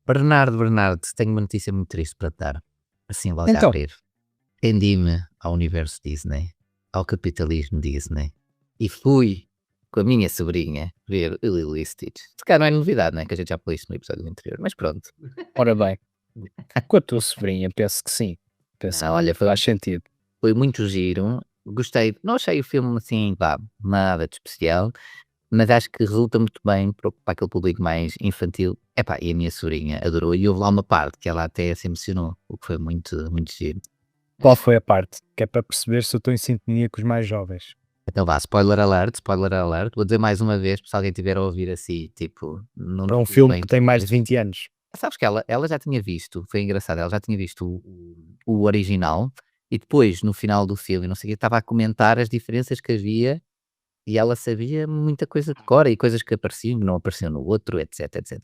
Bernardo, tenho uma notícia muito triste para te dar. Assim, logo a Então, abrir. Rendi-me ao universo Disney, ao capitalismo Disney, e fui com a minha sobrinha ver o Lilo e Stitch. Se calhar não é novidade, né? Que a gente já falou isso no episódio anterior, mas pronto. ora bem, com a tua sobrinha, penso que sim. Penso Não, olha, que faz sentido. foi muito giro. Gostei, não achei o filme assim, pá, nada de especial, mas acho que resulta muito bem para aquele público mais infantil. Epá, e a minha sobrinha adorou, e houve lá uma parte que ela até se emocionou, o que foi muito, muito giro. Qual foi a parte? Que é para perceber se eu estou em sintonia com os mais jovens. Então vá, spoiler alert, vou dizer mais uma vez, se alguém tiver a ouvir assim, tipo, não Para um nos filme bem que tem mais de depois. 20 anos. Sabes que ela já tinha visto, foi engraçado, ela já tinha visto o original, e depois, no final do filme, não sei o quê, estava a comentar as diferenças que havia, e ela sabia muita coisa de cor, e coisas que apareciam, que não apareciam no outro, etc, etc.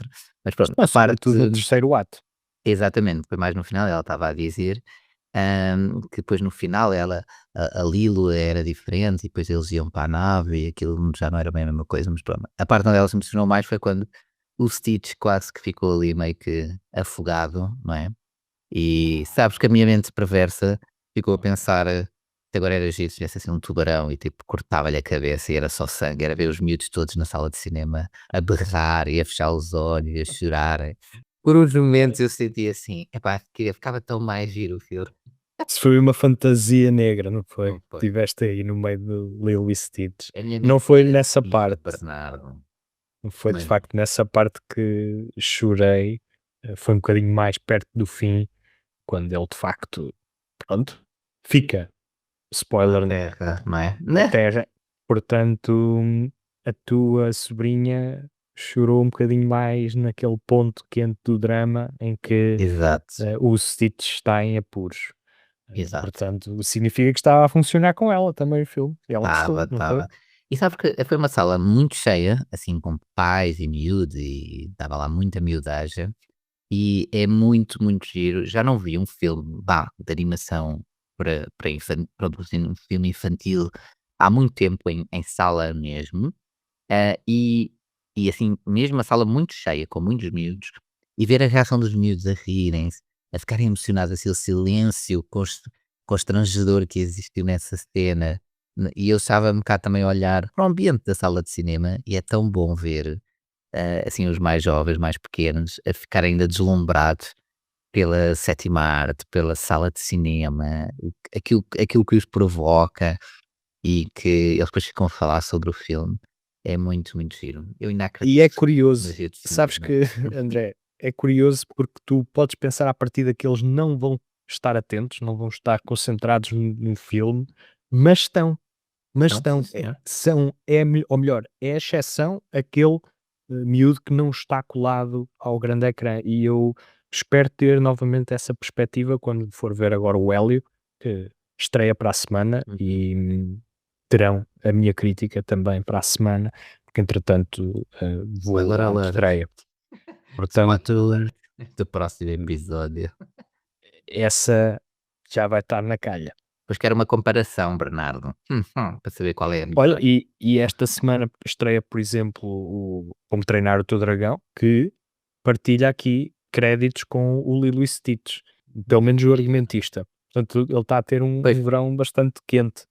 Mas pronto, Não, a parte, sobretudo no terceiro ato. exatamente, foi mais no final, ela estava a dizer, que depois no final a Lilo era diferente, e depois eles iam para a nave, e aquilo já não era bem a mesma coisa, mas pronto. A parte onde ela se emocionou mais foi quando o Stitch quase que ficou ali meio que afogado, não é? E sabes que a minha mente perversa ficou a pensar, que agora era giro se tivesse assim um tubarão e tipo cortava-lhe a cabeça e era só sangue, era ver os miúdos todos na sala de cinema a berrar e a fechar os olhos e a chorar. Por uns momentos eu senti assim, epá, ficava tão mais giro o filme. Isso foi uma fantasia negra, não Não foi? foi? Tiveste aí no meio do Lilo e Stitch. A minha Não foi mentira nessa tinha parte. Bernardo, Não foi de mas facto nessa parte que chorei. Foi um bocadinho mais perto do fim, quando ele de facto, pronto, fica. Spoiler na na terra, não é? na Né? Terra. Portanto, a tua sobrinha chorou um bocadinho mais naquele ponto quente do drama em que Exato, o Stitch está em apuros. exato. Portanto, significa que estava a funcionar com ela também o filme. E ela gostou, não foi? Estava. E sabes que foi uma sala muito cheia, assim, com pais e miúdos, e estava lá muita miudagem, e é muito, muito giro. Já não vi um filme, vá, de animação para um filme infantil há muito tempo em sala mesmo, e assim, mesmo a sala muito cheia, com muitos miúdos, e ver a reação dos miúdos a rirem-se, a ficarem emocionados, assim, o silêncio constrangedor que existiu nessa cena. E eu estava-me cá também a olhar para o ambiente da sala de cinema, e é tão bom ver, assim, os mais jovens, mais pequenos, a ficarem ainda deslumbrados pela sétima arte, pela sala de cinema, aquilo que os provoca e que eles depois ficam a falar sobre o filme. É muito, muito giro. Eu ainda E é acredito na curioso, magia do sabes cinema. que, André, é curioso porque tu podes pensar à partida que eles não vão estar atentos, não vão estar concentrados no filme, mas estão, mas Então, sim estão. senhor. Ou melhor, é a exceção aquele miúdo que não está colado ao grande ecrã. E eu espero ter novamente essa perspectiva quando for ver agora o Hélio, que estreia para a semana, Uhum. e terão a minha crítica também para a semana, porque entretanto vou Spoiler à alert. estreia. Portanto, Spoiler alert do próximo episódio. essa já vai estar na calha. Pois quero uma comparação, Bernardo, para saber qual é a Olha, melhor. e esta semana estreia, por exemplo, o Como Treinar o Teu Dragão, que partilha aqui créditos com o Lilo e Stitch, pelo menos o argumentista. Portanto, ele está a ter Pois, um verão bastante quente.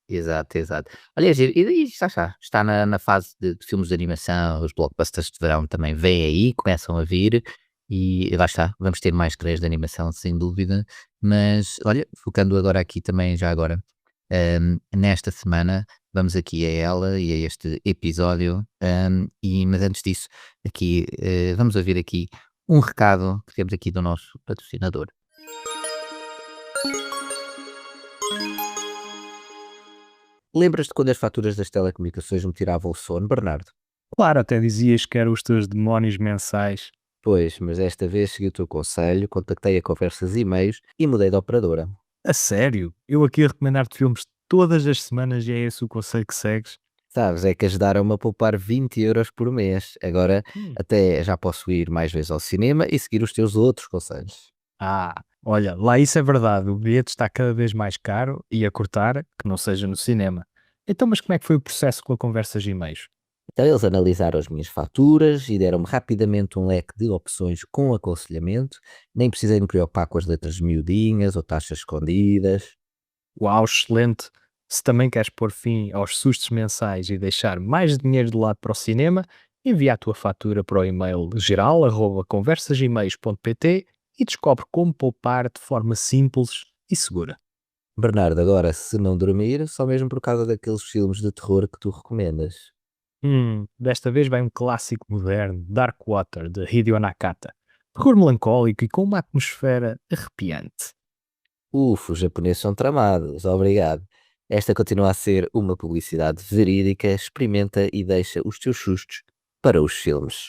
exato, exato. Olha, é giro, e está na fase de filmes de animação, os blockbusters de verão também vêm aí, começam a vir, e lá está, vamos ter mais estreias de animação, sem dúvida, mas olha, focando agora aqui também, já agora, nesta semana, vamos aqui a ela e a este episódio, mas antes disso, aqui, vamos ouvir aqui um recado que temos aqui do nosso patrocinador. Lembras-te quando as faturas das telecomunicações me tiravam o sono, Bernardo? Claro, até dizias que eram os teus demónios mensais. Pois, mas desta vez segui o teu conselho, contactei a conversas e e-mails e mudei de operadora. A sério? Eu aqui a recomendar-te filmes todas as semanas e é esse o conselho que segues? Sabes, é que ajudaram-me a poupar 20 € por mês. Agora Hum. até já posso ir mais vezes ao cinema e seguir os teus outros conselhos. Olha, lá isso é verdade, o bilhete está cada vez mais caro e a cortar, que não seja no cinema. Então, mas como é que foi o processo com a conversas e e-mails? Então eles analisaram as minhas faturas e deram-me rapidamente um leque de opções com aconselhamento, nem precisei me preocupar com as letras miudinhas ou taxas escondidas. Uau, excelente! Se também queres pôr fim aos sustos mensais e deixar mais dinheiro de lado para o cinema, envia a tua fatura para o e-mail geral@conversasemails.pt e descobre como poupar de forma simples e segura. Bernardo, agora se não dormir, só mesmo por causa daqueles filmes de terror que tu recomendas. Desta vez vai um clássico moderno, Dark Water, de Hideo Nakata. Terror melancólico e com uma atmosfera arrepiante. Os japoneses são tramados, obrigado. Esta continua a ser uma publicidade verídica, experimenta e deixa os teus sustos para os filmes.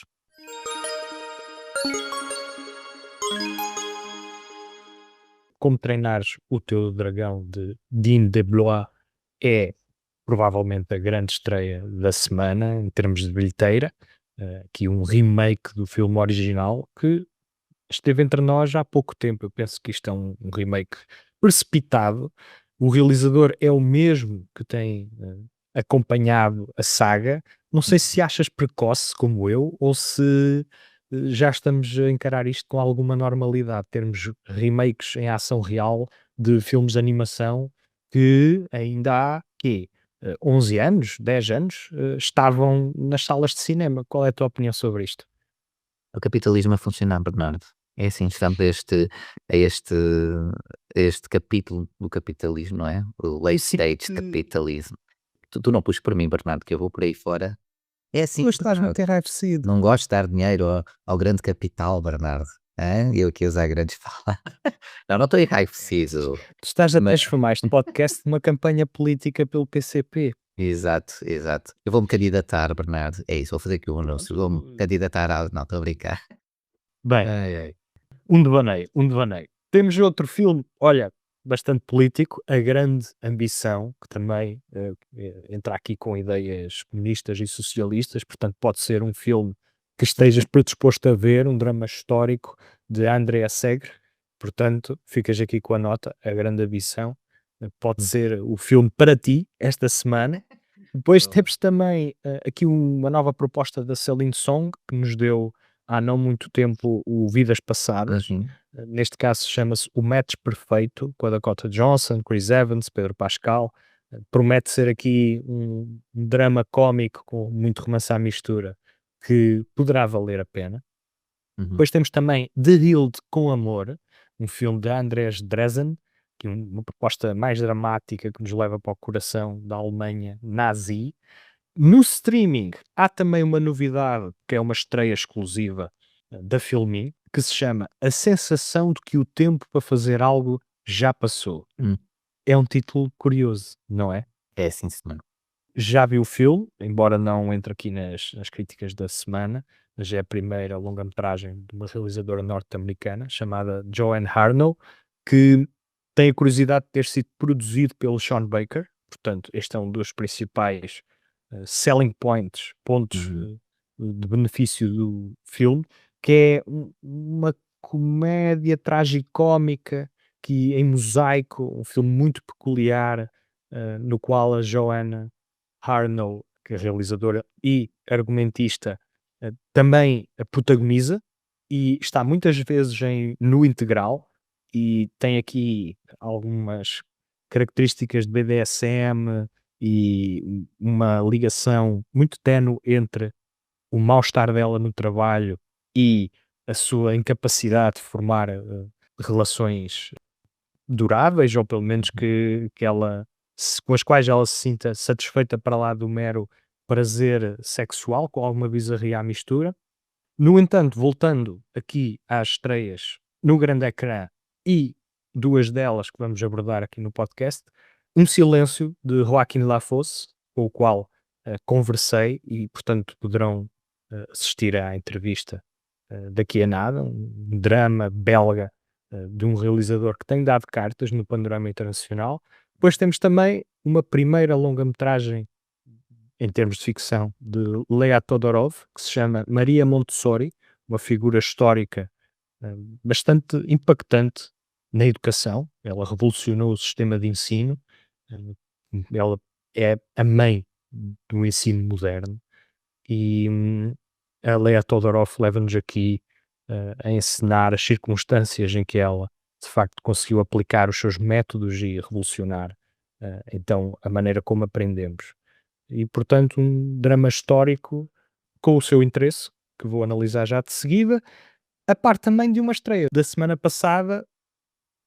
Como treinares o teu dragão de Dean de Blois é provavelmente a grande estreia da semana em termos de bilheteira. Aqui um remake do filme original que esteve entre nós há pouco tempo. Eu penso que isto é um remake precipitado. O realizador é o mesmo que tem acompanhado a saga. Não sei se achas precoce como eu ou se já estamos a encarar isto com alguma normalidade, termos remakes em ação real de filmes de animação que ainda há, quê? 11 anos, 10 anos, estavam nas salas de cinema. Qual é a tua opinião sobre isto? O capitalismo a funcionar, Bernardo. É assim, estamos a este capítulo do capitalismo, não é? O Eu late sinto stage que capitalism. Tu não puxes por mim, Bernardo, que eu vou por aí fora. É assim tu que estás funciona. muito enraivecido. Não gosto de dar dinheiro ao grande capital, Bernardo. Hã? Eu aqui a usar grandes palavras. Não, não estou enraivecido, Tu estás a mas transformar este podcast numa campanha política pelo PCP. exato, exato. Eu vou-me candidatar, Bernardo. É isso, vou fazer aqui um anúncio. Vou-me Pronto. candidatar ao não, estou a brincar. Bem, Ai, ai. um devaneio, um devaneio. Temos outro filme, olha, bastante político, A Grande Ambição, que também entra aqui com ideias comunistas e socialistas, portanto pode ser um filme que estejas predisposto a ver, um drama histórico de Andrea Segre, portanto ficas aqui com a nota, A Grande Ambição, pode Hum, ser o filme para ti esta semana. Depois boa. temos também aqui uma nova proposta da Celine Song, que nos deu há não muito tempo o Vidas Passadas. Uhum, Neste caso chama-se O Match Perfeito, com a Dakota Johnson, Chris Evans, Pedro Pascal. Promete ser aqui um drama cómico com muito romance à mistura, que poderá valer a pena. uhum. Depois temos também The Hild com Amor, um filme de Andrés Dresen, que é uma proposta mais dramática que nos leva para o coração da Alemanha nazi. No streaming há também uma novidade, que é uma estreia exclusiva da Filmin, que se chama A Sensação de que o tempo para fazer algo já passou. Hum, É um título curioso, não é? é sim senhor. Já vi o filme, embora não entre aqui nas críticas da semana, mas é a primeira longa-metragem de uma realizadora norte-americana chamada Joanne Harnow, que tem a curiosidade de ter sido produzido pelo Sean Baker. Portanto, este é um dos principais selling points, pontos Uhum, de benefício do filme, que é uma comédia tragicómica que em mosaico, um filme muito peculiar, no qual a Joanne Harnow, que é realizadora e argumentista, também a protagoniza e está muitas vezes no integral e tem aqui algumas características de BDSM e uma ligação muito ténue entre o mal-estar dela no trabalho e a sua incapacidade de formar relações duráveis, ou pelo menos uhum, que ela com as quais ela se sinta satisfeita para lá do mero prazer sexual, com alguma bizarria à mistura. No entanto, voltando aqui às estreias no grande ecrã e 2 delas que vamos abordar aqui no podcast, Um Silêncio de Joaquin Lafosse, com o qual, conversei e, portanto, poderão, assistir à entrevista, daqui a nada, um drama belga, de um realizador que tem dado cartas no panorama internacional. Depois temos também uma primeira longa-metragem em termos de ficção, de Lea Todorov, que se chama Maria Montessori, uma figura histórica bastante impactante na educação. Ela revolucionou o sistema de ensino, ela é a mãe do ensino moderno. e a Lea Todorov leva-nos aqui a encenar as circunstâncias em que ela, de facto, conseguiu aplicar os seus métodos e revolucionar, então, a maneira como aprendemos. E, portanto, um drama histórico com o seu interesse, que vou analisar já de seguida, a par também de uma estreia da semana passada,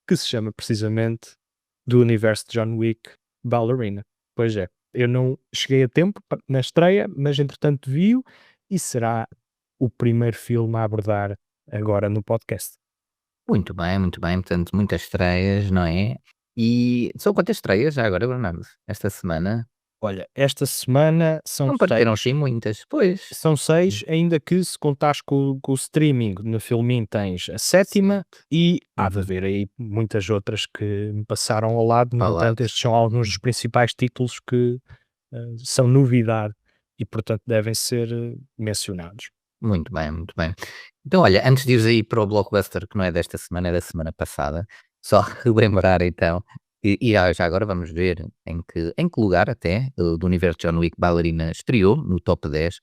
que se chama precisamente do universo de John Wick, Ballerina. Pois é, eu não cheguei a tempo na estreia, mas entretanto vi-o e será o primeiro filme a abordar agora no podcast. Muito bem, portanto, muitas estreias, não é? E são quantas estreias já agora, Bernardo? Esta semana? Olha, esta semana são Não pareceram 6. assim muitas. Pois. São 6, ainda que se contares com o streaming, no Filmin tens a sétima Certo. e há de Uhum. haver aí muitas outras que me passaram ao lado. No entanto, Falados. estes são alguns dos principais títulos que são novidade e, portanto, devem ser mencionados. Muito bem, muito bem. Então, olha, antes de ires aí para o blockbuster que não é desta semana, é da semana passada, só relembrar então, já agora vamos ver em que lugar até do universo de John Wick Ballerina estreou no top 10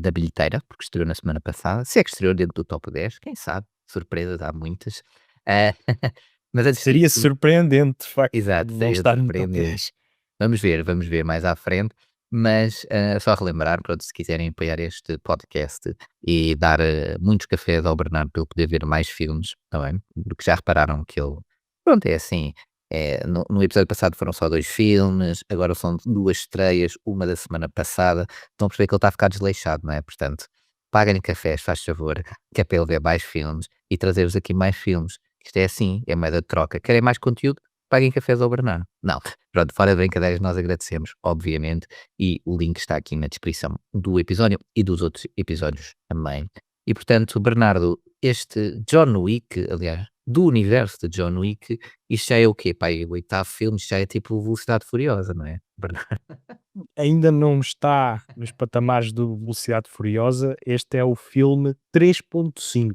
da bilheteira, porque estreou na semana passada. Se é que estreou dentro do top 10, quem sabe? Surpresas há muitas. Ah, mas antes Seria disso, surpreendente, de facto, exato, não seria estar no top surpreendente. 10. Vamos ver mais à frente, mas, só relembrar, pronto, se quiserem apoiar este podcast e dar, muitos cafés ao Bernardo para ele poder ver mais filmes, está bem? Porque já repararam que ele, pronto, é assim, no episódio passado foram só 2 filmes, agora são 2 estreias, uma da semana passada, estão a perceber que ele está a ficar desleixado, não é? Portanto, paguem-lhe cafés, faz favor, que é para ele ver mais filmes e trazer-vos aqui mais filmes. Isto é assim, é moeda de troca. Querem mais conteúdo? Paguem cafés ao Bernardo. Não. Pronto, fora de brincadeiras, nós agradecemos, obviamente, e o link está aqui na descrição do episódio e dos outros episódios também. E portanto, Bernardo, este John Wick, aliás, do universo de John Wick, isto já é o quê? Pá, o oitavo filme, isto já é tipo Velocidade Furiosa, não é? Bernardo? Ainda não está nos patamares do Velocidade Furiosa, este é o filme 3.5,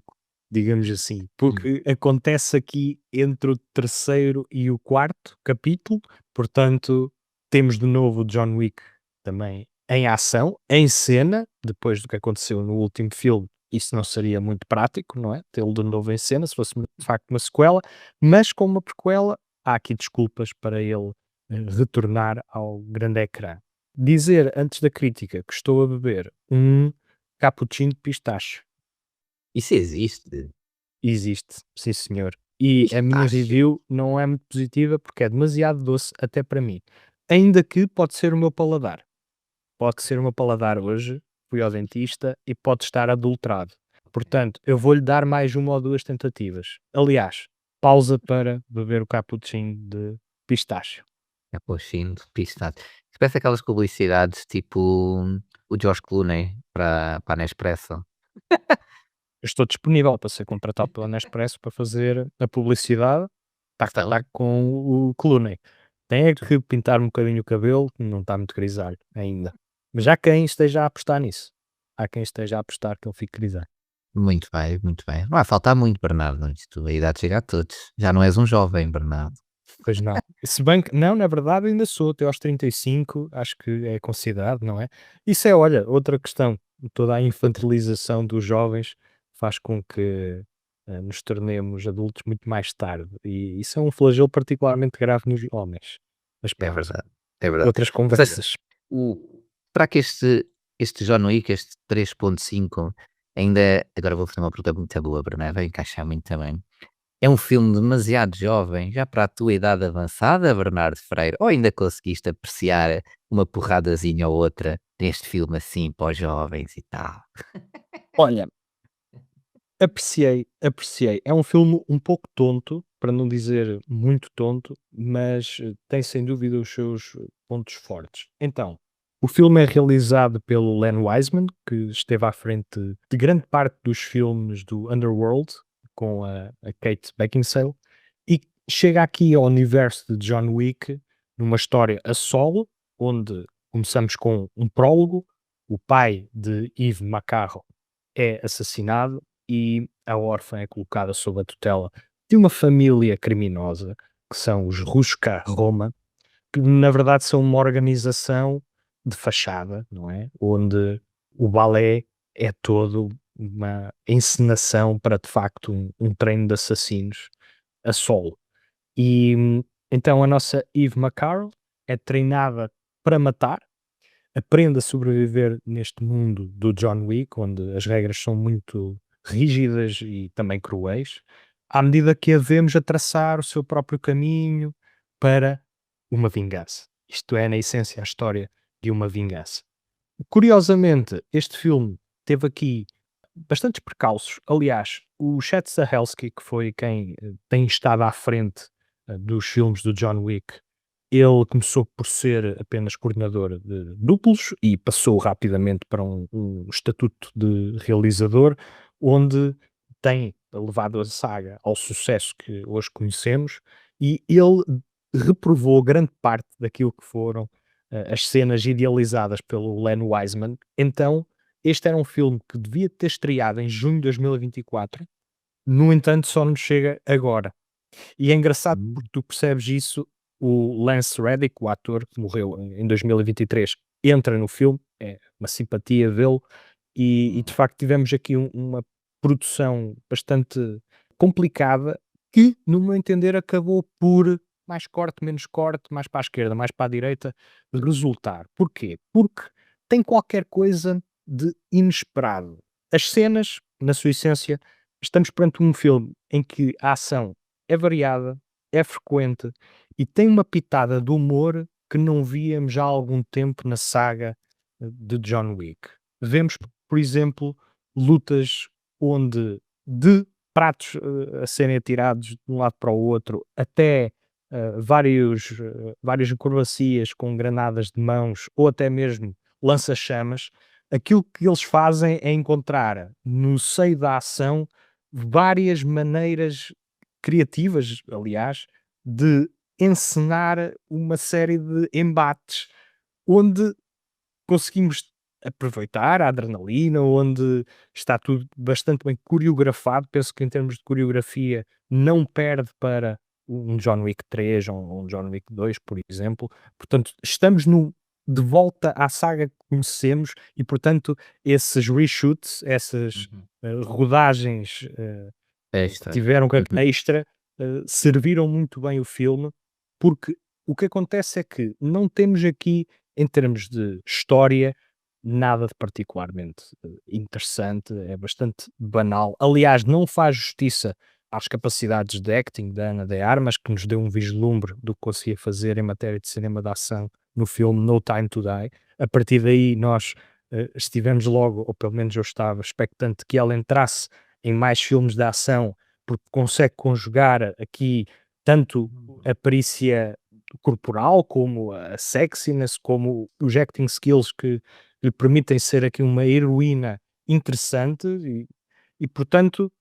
digamos assim, Hum. porque acontece aqui entre o terceiro e o quarto capítulo, portanto, temos de novo o John Wick também em ação, em cena, depois do que aconteceu no último filme. Isso não seria muito prático, não é? Tê-lo de novo em cena, se fosse de facto uma sequela, mas com uma prequela, há aqui desculpas para ele retornar ao grande ecrã. Dizer antes da crítica que estou a beber um cappuccino de pistache. Isso existe? Existe, sim senhor. E a minha Pistache? review não é muito positiva porque é demasiado doce até para mim. Ainda que pode ser o meu paladar. Pode ser o meu paladar hoje, fui ao dentista e pode estar adulterado. Portanto, eu vou-lhe dar mais uma ou duas tentativas. Aliás, pausa para beber o cappuccino de pistache. Cappuccino de pistache. Isso parece aquelas publicidades tipo o George Clooney para a Nespresso. Eu estou disponível para ser contratado pela Nespresso para fazer a publicidade, tac, tac, Então, tac, com o Clooney. Tem é que pintar um bocadinho o cabelo, que não está muito grisalho ainda. Mas há quem esteja a apostar nisso. Há quem esteja a apostar que ele fique grisalho. muito bem, muito bem. Não vai faltar muito, Bernardo. Isto, a idade chega a todos. Já não és um jovem, Bernardo. Pois não. Se bem que, não, na verdade ainda sou, até aos 35, acho que é considerado, não é? Isso é, olha, outra questão. Toda a infantilização dos jovens faz com que nos tornemos adultos muito mais tarde. E isso é um flagelo particularmente grave nos homens. Mas É pronto, verdade, é verdade. outras Ou seja, conversas. será que este John Wick, este 3.5, ainda, agora vou fazer uma pergunta muito boa, Bernardo, vai encaixar muito bem. É um filme demasiado jovem, já para a tua idade avançada, Bernardo Freire, ou ainda conseguiste apreciar uma porradazinha ou outra neste filme assim para os jovens e tal? Olha, apreciei, apreciei. É um filme um pouco tonto, para não dizer muito tonto, mas tem sem dúvida os seus pontos fortes. Então, o filme é realizado pelo Len Wiseman, que esteve à frente de grande parte dos filmes do Underworld, com a Kate Beckinsale, e chega aqui ao universo de John Wick numa história a solo, onde começamos com um prólogo, o pai de Yves Macarro é assassinado e a órfã é colocada sob a tutela de uma família criminosa, que são os Ruska Roma, que na verdade são uma organização de fachada, não é? Onde o balé é todo uma encenação para, de facto, um treino de assassinos a solo. E, então a nossa Eve McCarroll é treinada para matar, aprende a sobreviver neste mundo do John Wick, onde as regras são muito rígidas e também cruéis, à medida que a vemos a traçar o seu próprio caminho para uma vingança. Isto é, na essência, a história de uma vingança. Curiosamente, este filme teve aqui bastantes percalços. Aliás, o Chad Stahelski, que foi quem tem estado à frente dos filmes do John Wick, ele começou por ser apenas coordenador de duplos e passou rapidamente para um estatuto de realizador, onde tem levado a saga ao sucesso que hoje conhecemos, e ele reprovou grande parte daquilo que foram as cenas idealizadas pelo Len Wiseman. Então, este era um filme que devia ter estreado em junho de 2024, no entanto, só nos chega agora. E é engraçado Hum. porque tu percebes isso, o Lance Reddick, o ator que morreu em 2023, entra no filme, é uma simpatia vê-lo, e de facto tivemos aqui uma produção bastante complicada que, no meu entender, acabou por mais corte, menos corte, mais para a esquerda, mais para a direita, resultar. Porquê? Porque tem qualquer coisa de inesperado. As cenas, na sua essência, estamos perante um filme em que a ação é variada, é frequente e tem uma pitada de humor que não víamos já há algum tempo na saga de John Wick. Vemos, por exemplo, lutas onde de pratos a serem atirados de um lado para o outro, até várias acrobacias com granadas de mãos ou até mesmo lança-chamas. Aquilo que eles fazem é encontrar no seio da ação várias maneiras criativas, aliás, de encenar uma série de embates onde conseguimos aproveitar a adrenalina, onde está tudo bastante bem coreografado. Penso que em termos de coreografia não perde para um John Wick 3 ou um John Wick 2, por exemplo. Portanto, estamos de volta à saga que conhecemos e, portanto, esses reshoots, essas Uhum. rodagens que Extra. tiveram Uhum. extra, serviram muito bem o filme, porque o que acontece é que não temos aqui, em termos de história, nada de particularmente interessante, é bastante banal. Aliás, não faz justiça às capacidades de acting da Ana de Armas, que nos deu um vislumbre do que conseguia fazer em matéria de cinema de ação no filme No Time to Die. A partir daí, nós estivemos logo, ou pelo menos eu estava, expectante que ela entrasse em mais filmes de ação, porque consegue conjugar aqui tanto a perícia corporal, como a sexiness, como os acting skills que lhe permitem ser aqui uma heroína interessante e portanto,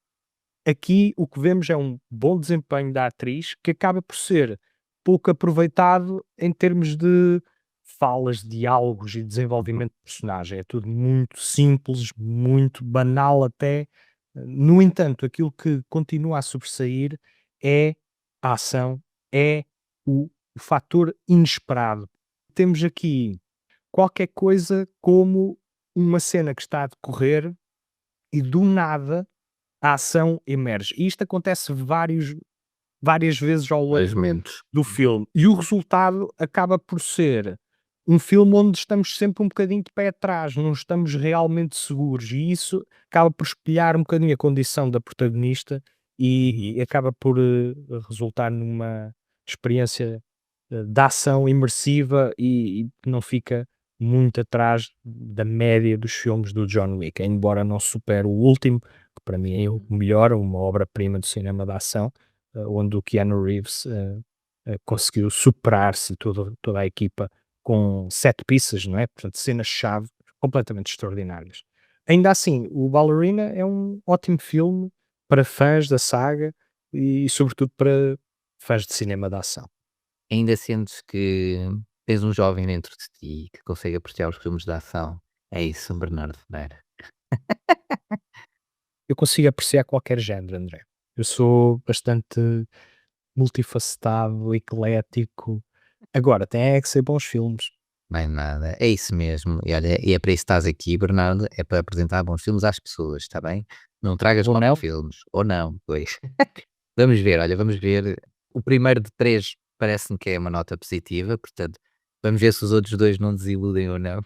aqui o que vemos é um bom desempenho da atriz que acaba por ser pouco aproveitado em termos de falas, diálogos e desenvolvimento de personagem. É tudo muito simples, muito banal até. No entanto, aquilo que continua a sobressair é a ação, é o fator inesperado. Temos aqui qualquer coisa como uma cena que está a decorrer e do nada a ação emerge. E isto acontece várias vezes ao longo Dois momentos. do filme. E o resultado acaba por ser um filme onde estamos sempre um bocadinho de pé atrás, não estamos realmente seguros. E isso acaba por espelhar um bocadinho a condição da protagonista e acaba por resultar numa experiência de ação imersiva e que não fica muito atrás da média dos filmes do John Wick, embora não supere o último, que para mim é o melhor, uma obra-prima do cinema de ação, onde o Keanu Reeves conseguiu superar-se toda a equipa com set pieces, não é? Portanto, cenas-chave completamente extraordinárias. Ainda assim, o Ballerina é um ótimo filme para fãs da saga e, sobretudo, para fãs de cinema de ação. Ainda sentes que tens um jovem dentro de ti que consegue apreciar os filmes de ação? É isso, Bernardo Ferreira. Eu consigo apreciar qualquer género, André. Eu sou bastante multifacetado, eclético. Agora, tem é que ser bons filmes. Mais nada, é isso mesmo. E olha, e é para isso que estás aqui, Bernardo, é para apresentar bons filmes às pessoas, está bem? Não tragas Ou maus não? filmes, ou não, pois. Vamos ver, olha, vamos ver. O primeiro de 3 parece-me que é uma nota positiva, portanto, vamos ver se os outros 2 não desiludem ou não.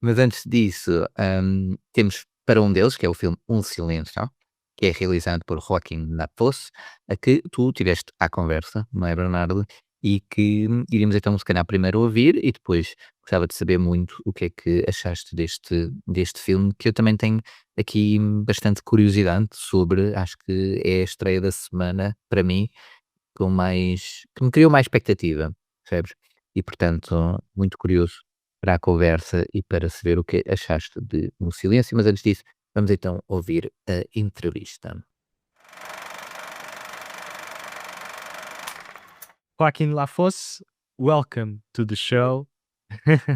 Mas antes disso, temos para um deles, que é o filme Um Silêncio, que é realizado por Joaquim Lafosse, a que tu tiveste à conversa, não é, Bernardo? E que iríamos então, se calhar, primeiro ouvir e depois gostava de saber muito o que é que achaste deste filme, que eu também tenho aqui bastante curiosidade sobre, acho que é a estreia da semana, para mim, que me criou mais expectativa, percebes? E portanto, muito curioso para a conversa e para saber o que achaste de No Silêncio, mas antes disso, vamos então ouvir a entrevista. Joaquin Lafosse, welcome to the show.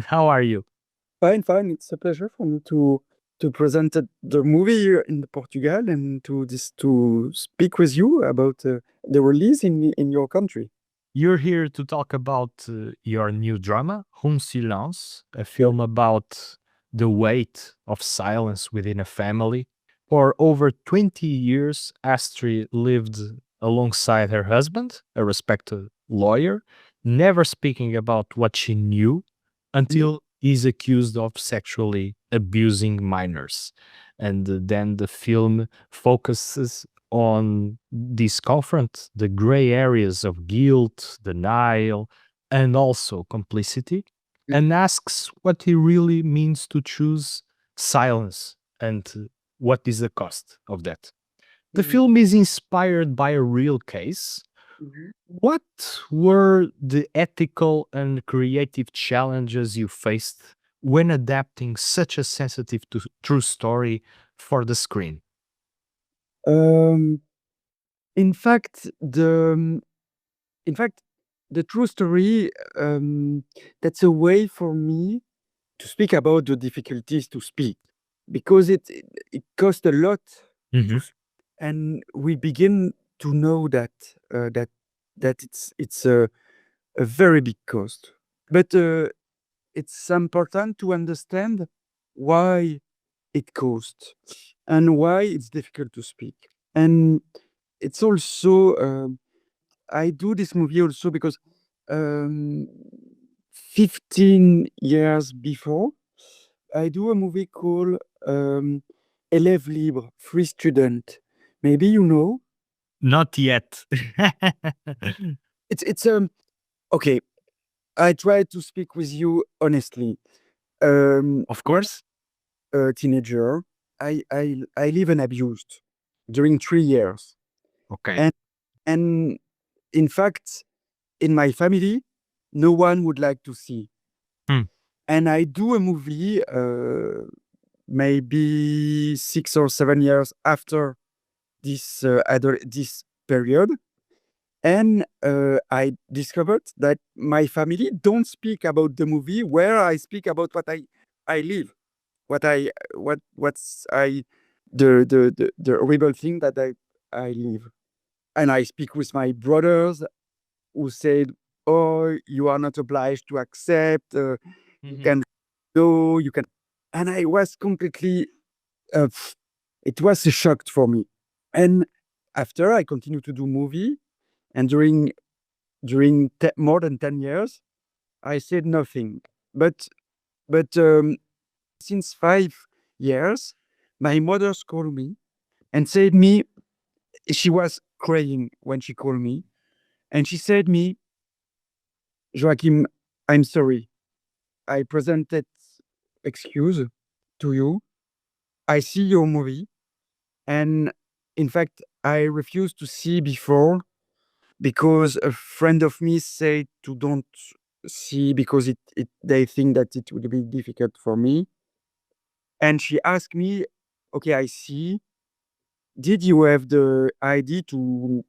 How are you? Fine, fine. It's a pleasure for me to present the movie here in Portugal and to speak with you about the release in your country. You're here to talk about your new drama, Un Silence, a film about the weight of silence within a family. For over 20 years, Astrid lived alongside her husband, a respected lawyer, never speaking about what she knew until he's accused of sexually abusing minors. And then the film focuses on this confront the gray areas of guilt, denial, and also complicity, and asks what it really means to choose silence and what is the cost of that. The film is inspired by a real case. What were the ethical and creative challenges you faced when adapting such a sensitive true story for the screen? Um, in fact, the true story, that's a way for me to speak about the difficulties to speak because it costs a lot, and we begin to know that it's a very big cost. But it's important to understand why it costs and why it's difficult to speak. And it's also I do this movie also because um, 15 years before, I do a movie called Élève libre, free student. Maybe you know. Not yet. It's okay. I try to speak with you honestly. Of course. A teenager. I live and abused during 3 years, Okay. and in fact, in my family, no one would like to see. And I do a movie, maybe 6 or 7 years after this period, and I discovered that my family don't speak about the movie where I speak about what I live, what's I the horrible thing that I live, and I speak with my brothers who said, "Oh, you are not obliged to accept. You can go. You can." And I was completely. It was a shock for me. And after I continued to do movie, and during more than 10 years, I said nothing. But since 5 years, my mother called me and said me. She was crying when she called me, and she said me, Joachim, I'm sorry. I presented excuse to you. I see your movie, and in fact, I refused to see before because a friend of me said to don't see because they think that it would be difficult for me. And she asked me, "Okay, I see. Did you have the idea to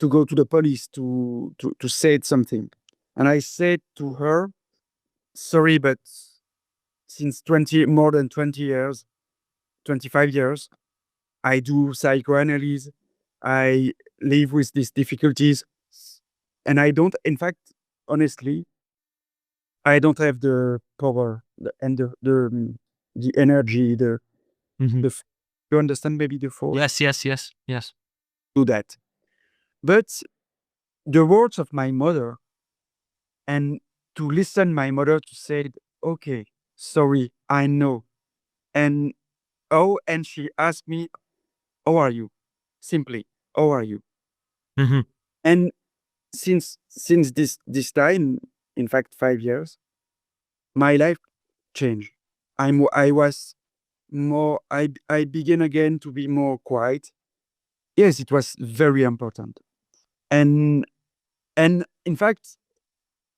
go to the police to say something?" And I said to her, "Sorry, but since more than 20 years, 25 years, I do psychoanalysis. I live with these difficulties. And I don't, in fact, honestly, I don't have the power and the energy, Mhm. you understand maybe the force Yes. to do that. But the words of my mother, and to listen my mother to say, okay, sorry, I know. And and she asked me, how are you? Simply, how are you? Mhm. And since this time, in fact 5 years, my life changed. I was more, I began again to be more quiet. Yes, it was very important. And in fact,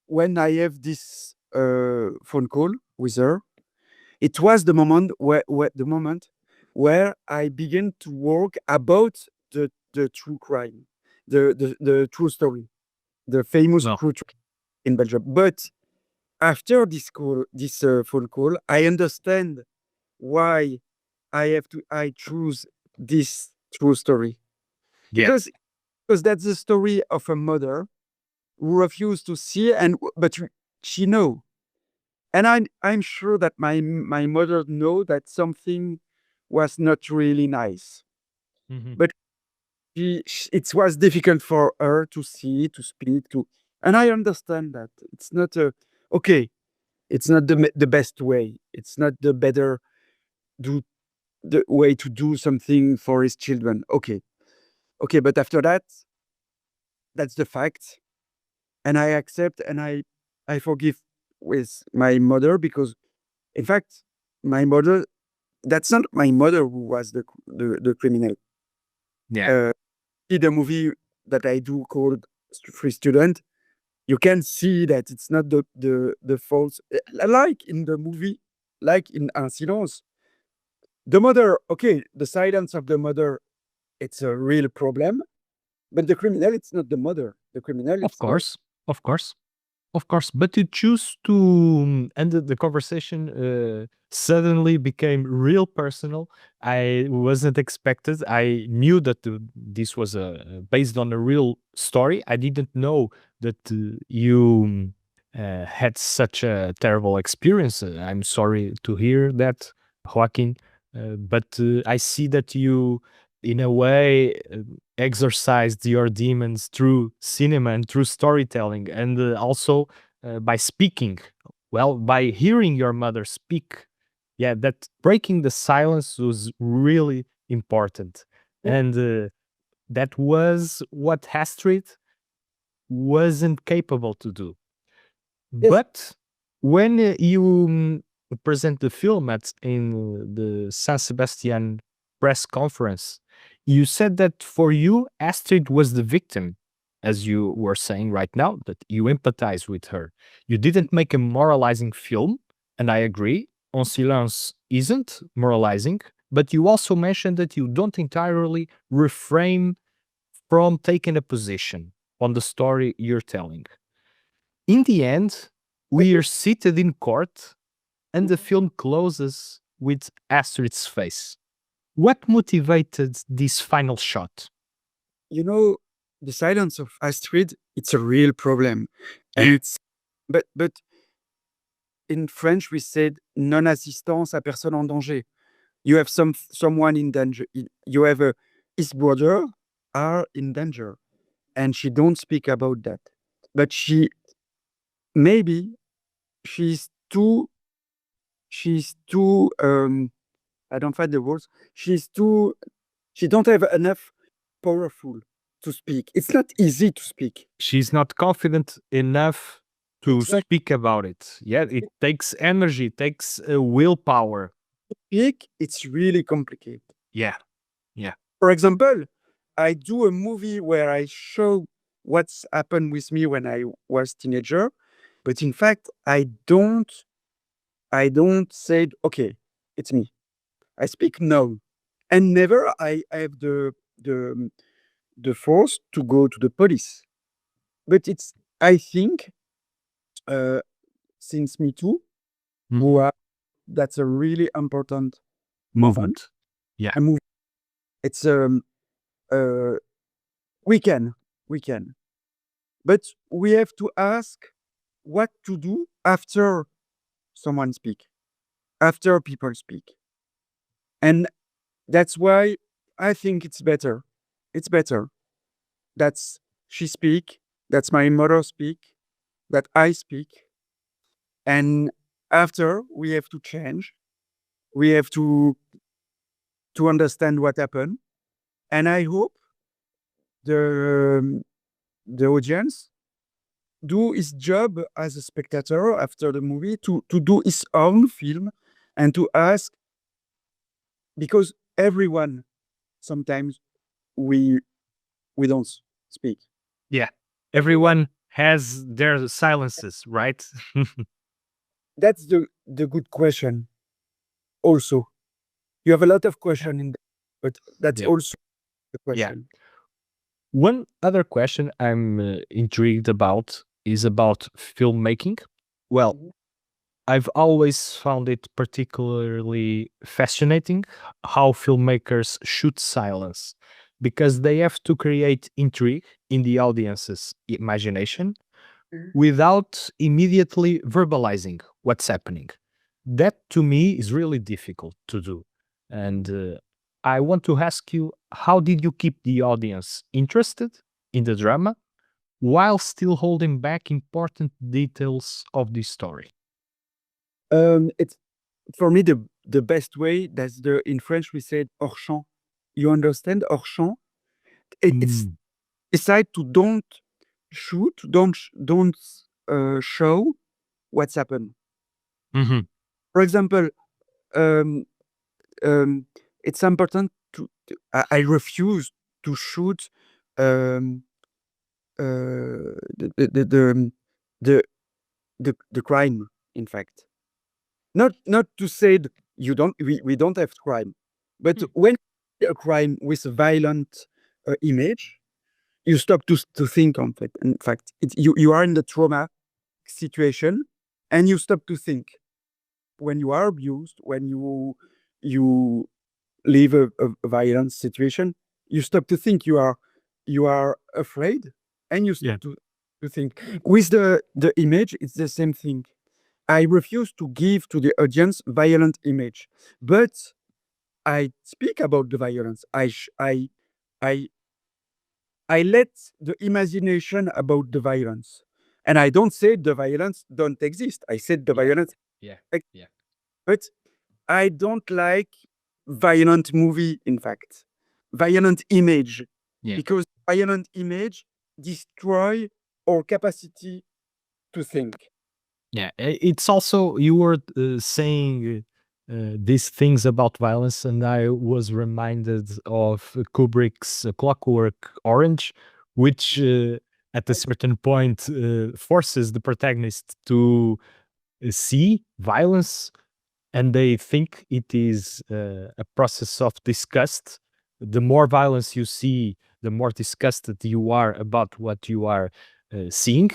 when I have this phone call with her, it was the moment where I began to work about the true crime, the true story, the famous Well, true crime in Belgium. But after this phone call, I understand why I choose this true story, yeah. because that's the story of a mother who refused to see, but she know. And I'm sure that my mother know that something was not really nice, Mhm. but it was difficult for her to see, to speak to. And I understand that it's not okay. It's not the best way. It's not the better do the way to do something for his children. Okay, but after that, that's the fact, and I accept, and I forgive with my mother, because in fact my mother, that's not my mother who was the criminal. Yeah. In the movie that I do called Free Student, you can see that it's not the false, like in the movie, like in Un Silence. The mother, okay, the silence of the mother, it's a real problem, but the criminal, it's not the mother. The criminal, Of it's the course. Of course. Of course, but to choose to end the conversation suddenly became real personal. I wasn't expected. I knew that this was based on a real story. I didn't know that you had such a terrible experience. I'm sorry to hear that, Joaquin. But I see that you, in a way, exorcised your demons through cinema and through storytelling, and also by speaking. Well, by hearing your mother speak. Yeah, that breaking the silence was really important. And that was what Astrid wasn't capable to do. yes. But when you present the film in the San Sebastian press conference, you said that for you, Astrid was the victim, as you were saying right now, that you empathize with her. You didn't make a moralizing film, and I agree. En Silence isn't moralizing, but you also mentioned that you don't entirely refrain from taking a position on the story you're telling. In the end, we are seated in court and the film closes with Astrid's face. What motivated this final shot? You know, the silence of Astrid, it's a real problem. And it's, but in French, we said non-assistance à personne en danger. You have someone in danger. You have his brother are in danger, and she don't speak about that. But maybe she's too, she's too, I don't find the words. She don't have enough powerful to speak. It's not easy to speak. She's not confident enough to Exactly. speak about it. Yeah, it takes energy, it takes willpower. It's really complicated. Yeah, yeah. For example, I do a movie where I show what's happened with me when I was teenager, but in fact, I don't say, okay, it's me. I speak no, and never I have the force to go to the police. But it's, I think, uh, since Me Too, Mhm. that's a really important movement. Movement. Yeah. A move. It's uh, we can, but we have to ask what to do after someone speak, after people speak. And that's why I think it's better. It's better. That's she speak, that's my mother speak, that I speak. And after we have to change. We have to understand what happened. And I hope the audience do his job as a spectator after the movie to do his own film and to ask, because everyone sometimes we don't speak. Yeah. Everyone has their silences, right? That's the good question. Also, you have a lot of question in there, but that's Yeah. also the Yeah. question. One other question I'm intrigued about is about filmmaking. Well, Mhm. I've always found it particularly fascinating how filmmakers shoot silence because they have to create intrigue in the audience's imagination Mhm. without immediately verbalizing what's happening. That to me is really difficult to do. And I want to ask you, how did you keep the audience interested in the drama while still holding back important details of the story? It's for me the best way. That's the in French we said hors champ. You understand hors champ? It's Mm. decide to don't shoot, don't show what's happened. Mhm. For example, um, um, it's important I refuse to shoot um, the, the, the, the, the, the crime, in fact. Not to say that we don't have crime, but Hmm. when a crime with a violent image, you stop to think on it. In fact, you are in the trauma situation, and you stop to think. When you are abused, when you leave a violent situation, you stop to think. You are afraid, and you Yeah. stop to think. With the image, it's the same thing. I refuse to give to the audience violent image, but I speak about the violence. I I let the imagination about the violence, and I don't say the violence don't exist. I said the Yeah. violence, Yeah. ex- Yeah. but I don't like violent movie. In fact, violent image, Yeah. because violent image destroy our capacity to think. Yeah, it's also you were saying these things about violence, and I was reminded of Kubrick's Clockwork Orange, which at a certain point forces the protagonist to see violence, and they think it is a process of disgust. The more violence you see, the more disgusted you are about what you are seeing.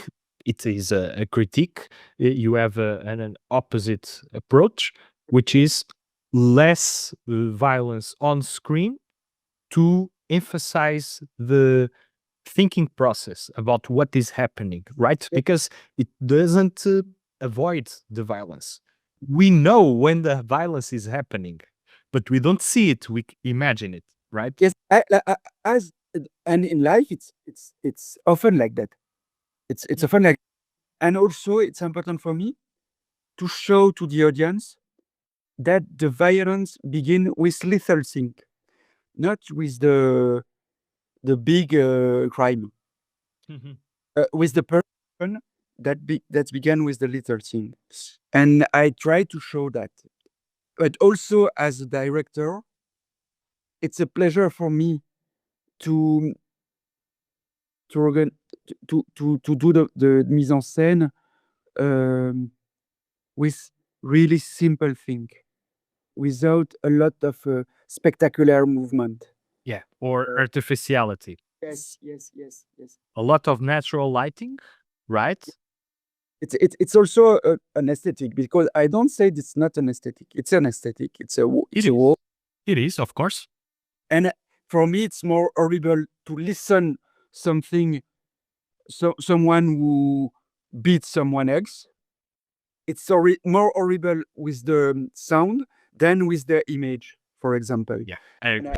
It is a critique. You have an opposite approach, which is less violence on screen to emphasize the thinking process about what is happening, right? Because it doesn't avoid the violence. We know when the violence is happening, but we don't see it, we imagine it, right? Yes, as and in life, it's often like that. It's Yeah. often like, and also it's important for me to show to the audience that the violence begin with little thing, not with the big crime, Mhm. with the person that began with the little thing. And I try to show that. But also as a director, it's a pleasure for me to to organ to do the mise en scène with really simple thing, without a lot of spectacular movement. Yeah, or Uh, artificiality. yes. A lot of natural lighting, right? It's also an aesthetic, because I don't say it's not an aesthetic. It's an aesthetic. It's It a is. wall, It is, of course. and for me, it's more horrible to listen something, someone beat someone else. It's more horrible with the sound than with the image, for example. Yeah. And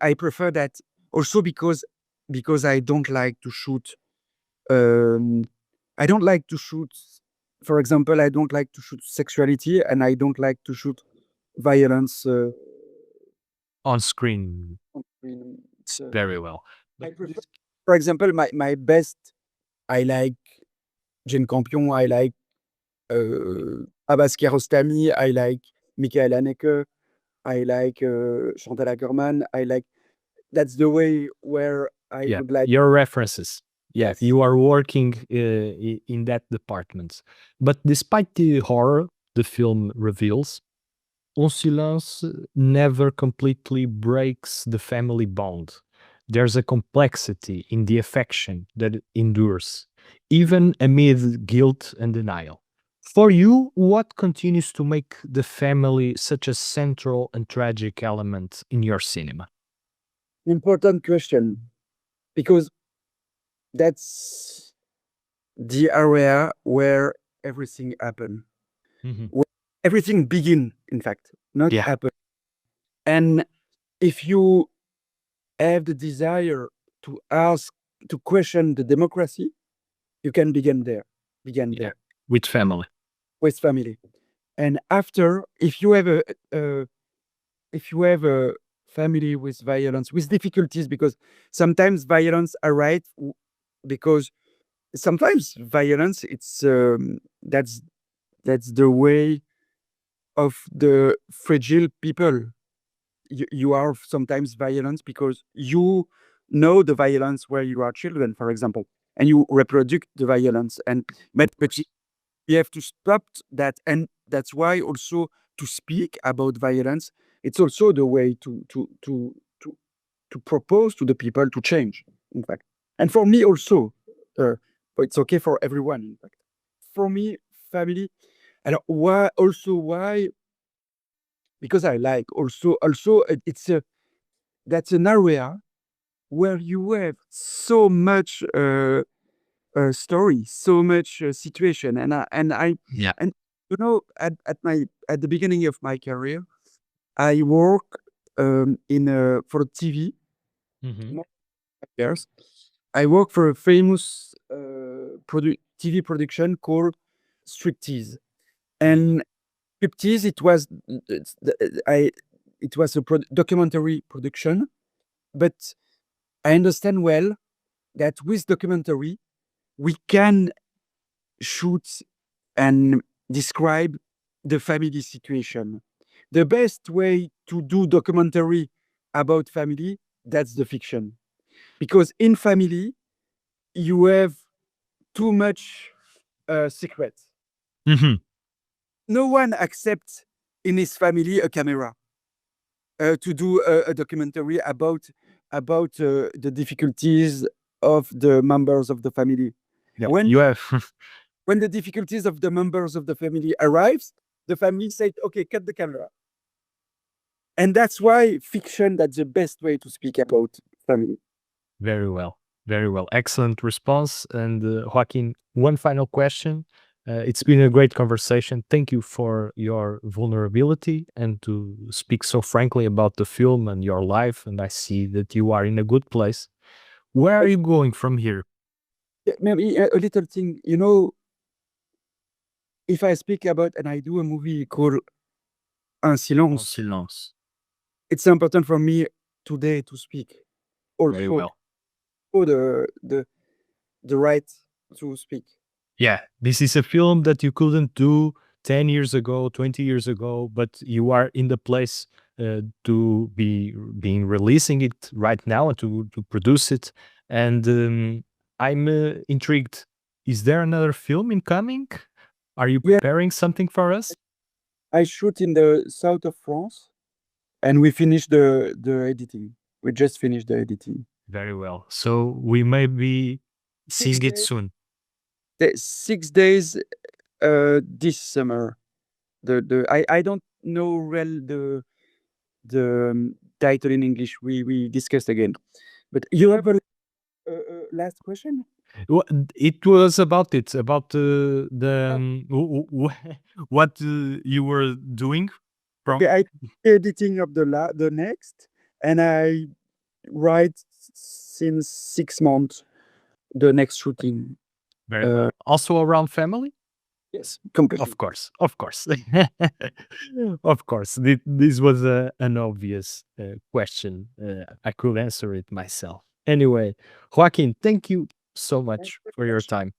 I prefer that also because I don't like to shoot. I don't like to shoot. For example, I don't like to shoot sexuality, and I don't like to shoot violence. On screen, It's, very well. I prefer, for example, my best. I like Jane Campion. I like Abbas Kiarostami. I like Michael Haneke. I like Chantal Ackerman. I like. That's the way where I Yeah, would like. your references. Yeah, Yes. you are working in that department. But despite the horror the film reveals, Un Silence never completely breaks the family bond. There's a complexity in the affection that endures, even amid guilt and denial. For you, what continues to make the family such a central and tragic element in your cinema? Important question, because that's the area where everything happened. Where everything begin, in fact, not Yeah. happen. And if you have the desire to ask, to question the democracy, you can begin there. Yeah. With family. With family. And after, if you have a family with violence, with difficulties, because sometimes violence arrives because sometimes violence, it's that's the way of the fragile people. You are sometimes violent because you know the violence where you are children, for example, and you reproduce the violence. But you have to stop that, and that's why also to speak about violence, it's also the way to propose to the people to change, in fact. And for me also, but it's okay for everyone, in fact. For me, family, and why? Because I like also that's an area where you have so much story, so much situation, and I Yeah. and at the beginning of my career, I work for TV. More years. I work for a famous TV production called Striptease, and Striptease, it was a documentary production, but I understand well that with documentary we can shoot and describe the family situation. The best way to do documentary about family, that's the fiction, because in family you have too much secrets. No one accepts in his family a camera to do a documentary about the difficulties of the members of the family. Yeah. When You have when the difficulties of the members of the family arrives, the family said, "Okay, cut the camera." And that's why fiction, that's the best way to speak about family. very well. Very well. Excellent response. And Joaquin, one final question. It's been a great conversation. Thank you for your vulnerability and to speak so frankly about the film and your life. And I see that you are in a good place. Where are you going from here? Yeah, maybe a little thing, if I speak about and I do a movie called Un Silence, Silence. it's important for me today to speak. Very well. For the right to speak. Yeah, this is a film that you couldn't do 10 years ago, 20 years ago, but you are in the place to be releasing it right now and to produce it. And I'm intrigued. Is there another film incoming? Are you Yeah. preparing something for us? I shoot in the south of France, and we finished the editing. We just finished the editing. Very well. So we may be seeing it days. soon. The 6 days this summer. I don't know the title in English. We discussed again. But you have a last question? It was about what you were doing from. Okay, I editing of the next, and I write since 6 months the next shooting. Very also around family? Yes, completely. Of course, of course. Of course. This was an obvious question. I could answer it myself. Anyway, Joaquin, thank you so Thank much you for very your much. time.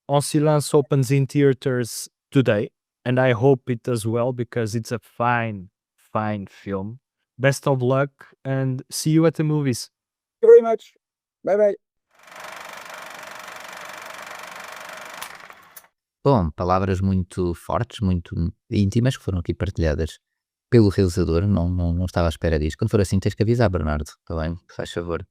En Silence opens in theaters today, and I hope it does well because it's a fine, fine film. Best of luck and see you at the movies. Thank you very much. Bye bye. Bom, palavras muito fortes, muito íntimas que foram aqui partilhadas pelo realizador. Não estava à espera disto. Quando for assim, tens que avisar, Bernardo. Está bem? Faz favor.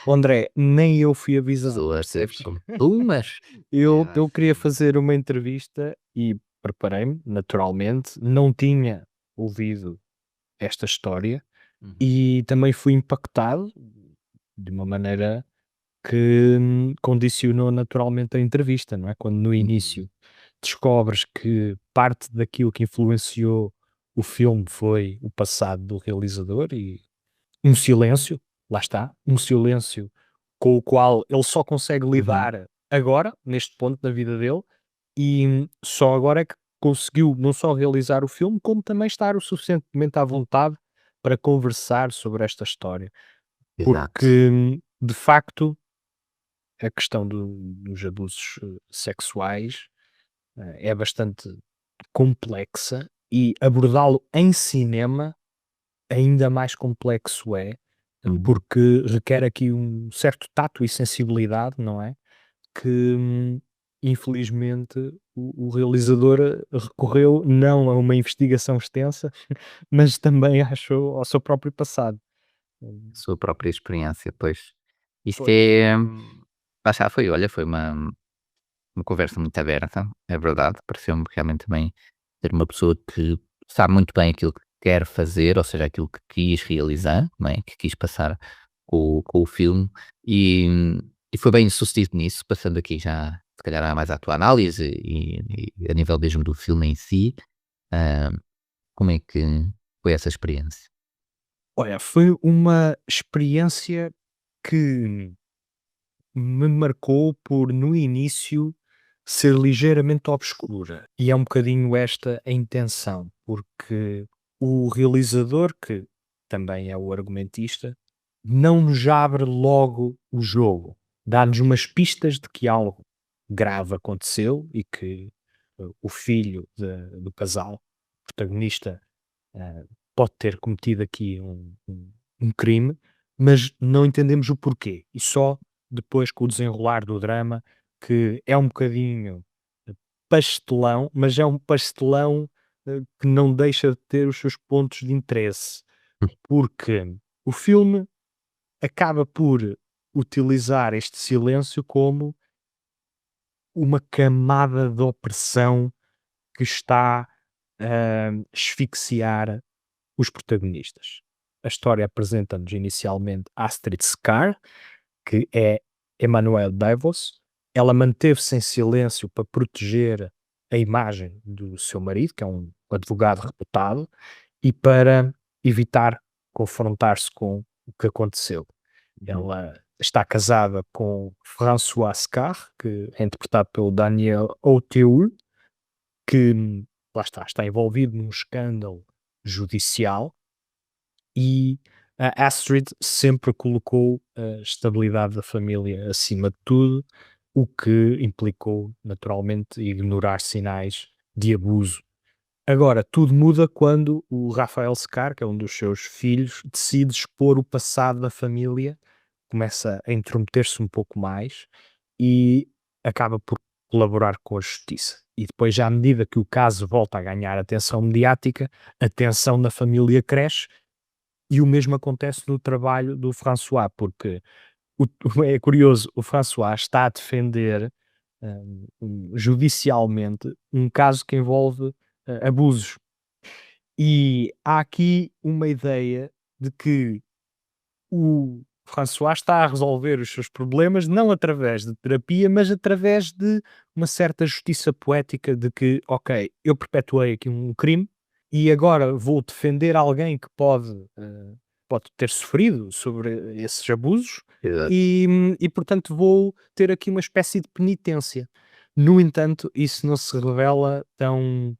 André, nem eu fui avisado, Pessoas percebes? como tu, mas. Eu queria fazer uma entrevista e preparei-me, naturalmente. Não tinha ouvido esta história Uhum. e também fui impactado de uma maneira que condicionou naturalmente a entrevista, não é? Quando no início descobres que parte daquilo que influenciou o filme foi o passado do realizador e um silêncio, lá está, um silêncio com o qual ele só consegue Uhum. lidar agora, neste ponto da vida dele, e só agora é que conseguiu não só realizar o filme, como também estar o suficientemente à vontade para conversar sobre esta história. Exato. Porque, de facto, a questão dos abusos sexuais é bastante complexa e abordá-lo em cinema ainda mais complexo é, Uhum. porque requer aqui um certo tato e sensibilidade, não é? Que infelizmente o realizador recorreu não a uma investigação extensa, mas também ao seu próprio passado. Sua própria experiência, pois. Isto Pois. é. Lá está, foi uma conversa muito aberta, é verdade. Pareceu-me realmente também ser uma pessoa que sabe muito bem aquilo que quer fazer, ou seja, aquilo que quis realizar, não é? Que quis passar com o filme e, e foi bem sucedido nisso, passando aqui já, se calhar, mais à tua análise e a nível mesmo do filme em si. ah, Como é que foi essa experiência? Olha, foi uma experiência que me marcou por, no início, ser ligeiramente obscura. E é um bocadinho esta a intenção, porque o realizador, que também é o argumentista, não nos abre logo o jogo. Dá-nos umas pistas de que algo grave aconteceu e que o filho do casal, protagonista, eh, pode ter cometido aqui um crime, mas não entendemos o porquê. E só depois com o desenrolar do drama, que é um bocadinho pastelão, mas é um pastelão que não deixa de ter os seus pontos de interesse, porque o filme acaba por utilizar este silêncio como uma camada de opressão que está a asfixiar os protagonistas. A história apresenta-nos inicialmente Astrid Scar, que é Emmanuel Davos. Ela manteve-se em silêncio para proteger a imagem do seu marido, que é um advogado reputado, e para evitar confrontar-se com o que aconteceu. Ela está casada com François Scar, que é interpretado pelo Daniel Auteuil, que lá está envolvido num escândalo judicial e a Astrid sempre colocou a estabilidade da família acima de tudo, o que implicou naturalmente ignorar sinais de abuso. Agora, tudo muda quando o Rafael Scar, que é um dos seus filhos, decide expor o passado da família, começa a intrometer-se um pouco mais e acaba por colaborar com a justiça. E depois, já à medida que o caso volta a ganhar atenção mediática, a tensão na família cresce e o mesmo acontece no trabalho do François, porque é curioso, o François está a defender judicialmente um caso que envolve abusos. E há aqui uma ideia de que o François está a resolver os seus problemas não através de terapia, mas através de uma certa justiça poética de que, ok, eu perpetuei aqui um crime e agora vou defender alguém que pode ter sofrido sobre esses abusos Exato. e, portanto, vou ter aqui uma espécie de penitência. No entanto, isso não se revela tão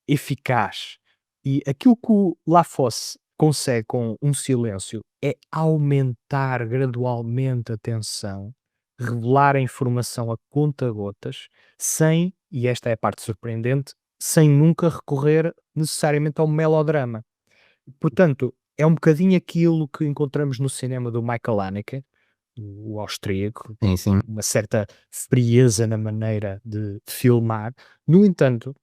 eficaz. E aquilo que o Lafosse consegue com um silêncio é aumentar gradualmente a tensão, revelar a informação a conta-gotas, sem, e esta é a parte surpreendente, sem nunca recorrer necessariamente ao melodrama. Portanto, é um bocadinho aquilo que encontramos no cinema do Michael Haneke, o austríaco, Sim, sim. uma certa frieza na maneira de filmar. No entanto,